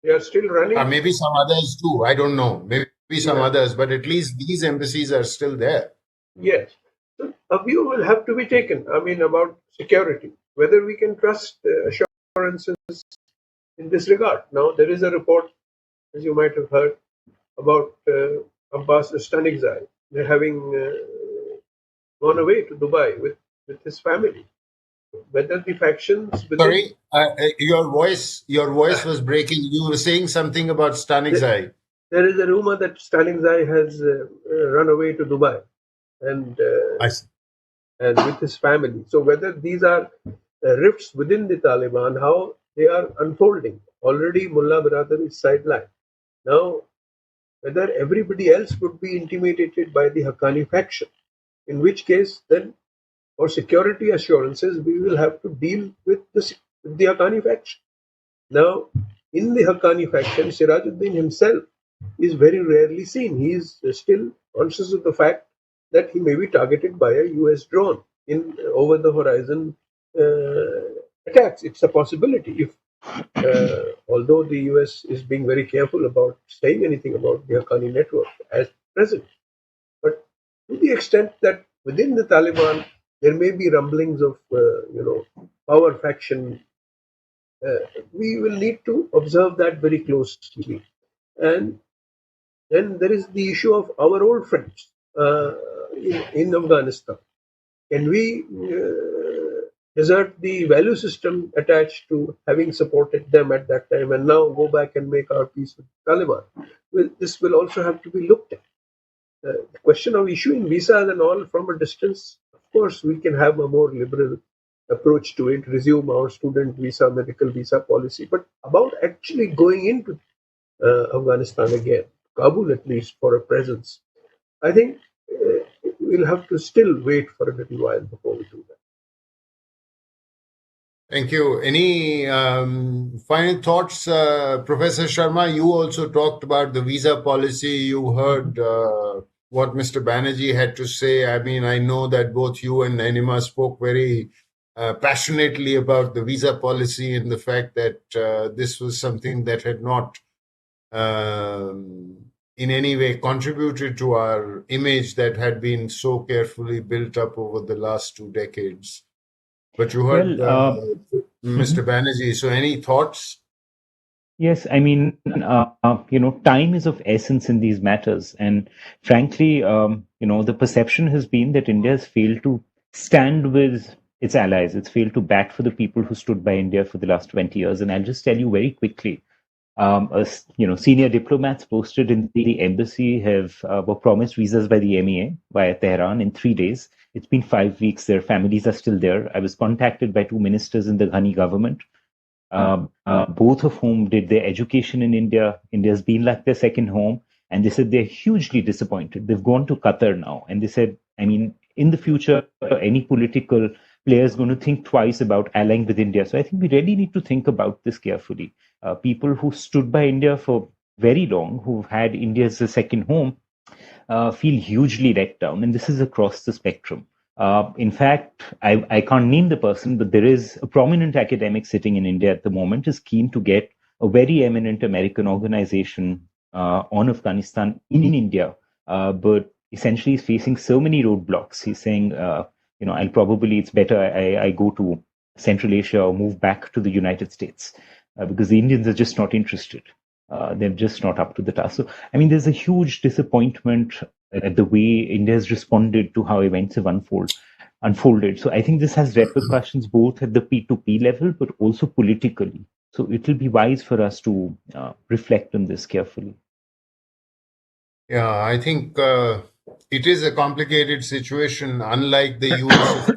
They are still running. Maybe some others too. I don't know. Maybe some Yeah. others, but at least these embassies are still there. Yes. So a view will have to be taken. I mean, about security, whether we can trust assurances in this regard. Now, there is a report, as you might have heard, about Abbas Stanigzai. They're having gone away to Dubai with his family. Whether the factions within Sorry, your voice was breaking. You were saying something about Stanigzai. there is a rumor that Stanigzai has run away to Dubai and I see. and with his family. So whether these are rifts within the Taliban, how they are unfolding. Already Mullah Biradar is sidelined. Now, whether everybody else would be intimidated by the Haqqani faction, in which case then for security assurances we will have to deal with the Haqqani faction. Now, in the Haqqani faction, Sirajuddin himself is very rarely seen. He is still conscious of the fact that he may be targeted by a US drone in over the horizon attacks. It's a possibility. If although the US is being very careful about saying anything about the Haqqani network at present, but to the extent that within the Taliban there may be rumblings of power faction, we will need to observe that very closely. And then there is the issue of our old friends in Afghanistan. Can we desert the value system attached to having supported them at that time and now go back and make our peace with the Taliban? Well, this will also have to be looked at. The question of issuing visas and all from a distance, of course, we can have a more liberal approach to it, resume our student visa, medical visa policy. But about actually going into Afghanistan again, Kabul at least, for a presence, I think we'll have to still wait for a little while before we do that. Thank you. Any final thoughts, Professor Sharma? You also talked about the visa policy. You heard what Mr. Banerjee had to say. I mean, I know that both you and Nayanima spoke very passionately about the visa policy and the fact that this was something that had not in any way contributed to our image that had been so carefully built up over the last 2 decades. But you heard Mr. Banerjee. So, any thoughts? Yes, I mean, time is of essence in these matters. And frankly, the perception has been that India has failed to stand with its allies. It's failed to bat for the people who stood by India for the last 20 years. And I'll just tell you very quickly, senior diplomats posted in the embassy were promised visas by the MEA via Tehran in 3 days. It's been 5 weeks. Their families are still there. I was contacted by 2 ministers in the Ghani government, both of whom did their education in India. India's been like their second home. And they said they're hugely disappointed. They've gone to Qatar now. And they said, I mean, in the future, any political player is going to think twice about allying with India. So I think we really need to think about this carefully. People who stood by India for very long, who've had India as a second home, feel hugely let down. And this is across the spectrum. In fact, I can't name the person, but there is a prominent academic sitting in India at the moment is keen to get a very eminent American organization on Afghanistan in India, but essentially is facing so many roadblocks. He's saying, it's better I go to Central Asia or move back to the United States because the Indians are just not interested. They're just not up to the task. So, I mean, there's a huge disappointment at the way India has responded to how events have unfolded. So I think this has repercussions both at the P2P level, but also politically. So it will be wise for us to reflect on this carefully. Yeah, I think it is a complicated situation. Unlike the US,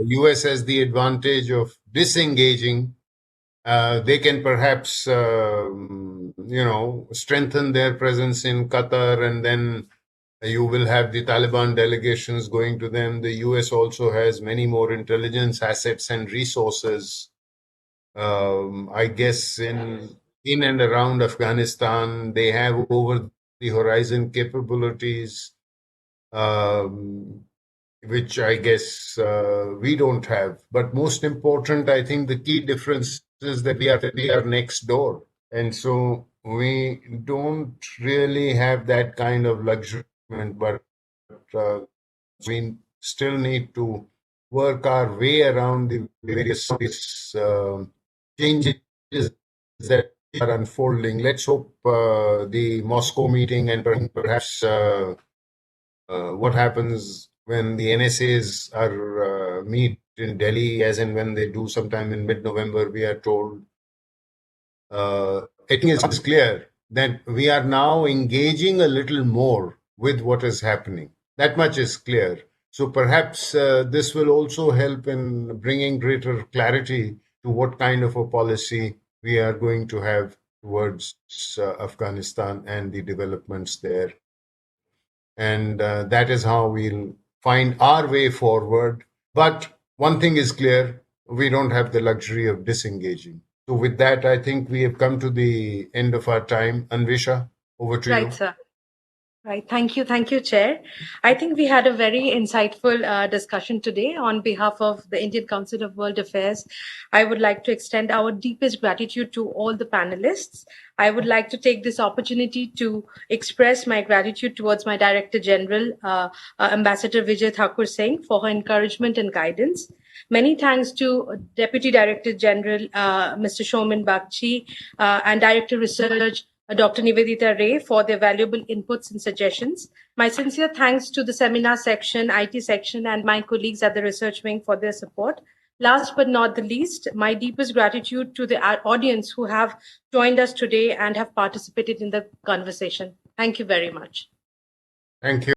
US has the advantage of disengaging. They can perhaps, strengthen their presence in Qatar, and then you will have the Taliban delegations going to them. The US also has many more intelligence assets and resources. I guess in and around Afghanistan, they have over the horizon capabilities, which I guess we don't have. But most important, I think the key difference is that we are next door. And so we don't really have that kind of luxury, but we still need to work our way around the various changes that are unfolding. Let's hope the Moscow meeting and perhaps what happens when the NSAs are meet in Delhi, as in when they do sometime in mid-November, we are told. I think it's clear that we are now engaging a little more with what is happening. That much is clear. So perhaps this will also help in bringing greater clarity to what kind of a policy we are going to have towards Afghanistan and the developments there. And that is how we'll find our way forward. But one thing is clear, we don't have the luxury of disengaging. So with that, I think we have come to the end of our time. Anvisha, over to you. Right, sir. Right. Thank you. Thank you, Chair. I think we had a very insightful discussion today. On behalf of the Indian Council of World Affairs, I would like to extend our deepest gratitude to all the panelists. I would like to take this opportunity to express my gratitude towards my Director General, Ambassador Vijay Thakur Singh, for her encouragement and guidance. Many thanks to Deputy Director General, Mr. Shoman Bagchi, and Director Research, Dr. Nivedita Ray, for their valuable inputs and suggestions. My sincere thanks to the seminar section, IT section, and my colleagues at the research wing for their support. Last but not the least, my deepest gratitude to the audience who have joined us today and have participated in the conversation. Thank you very much. Thank you.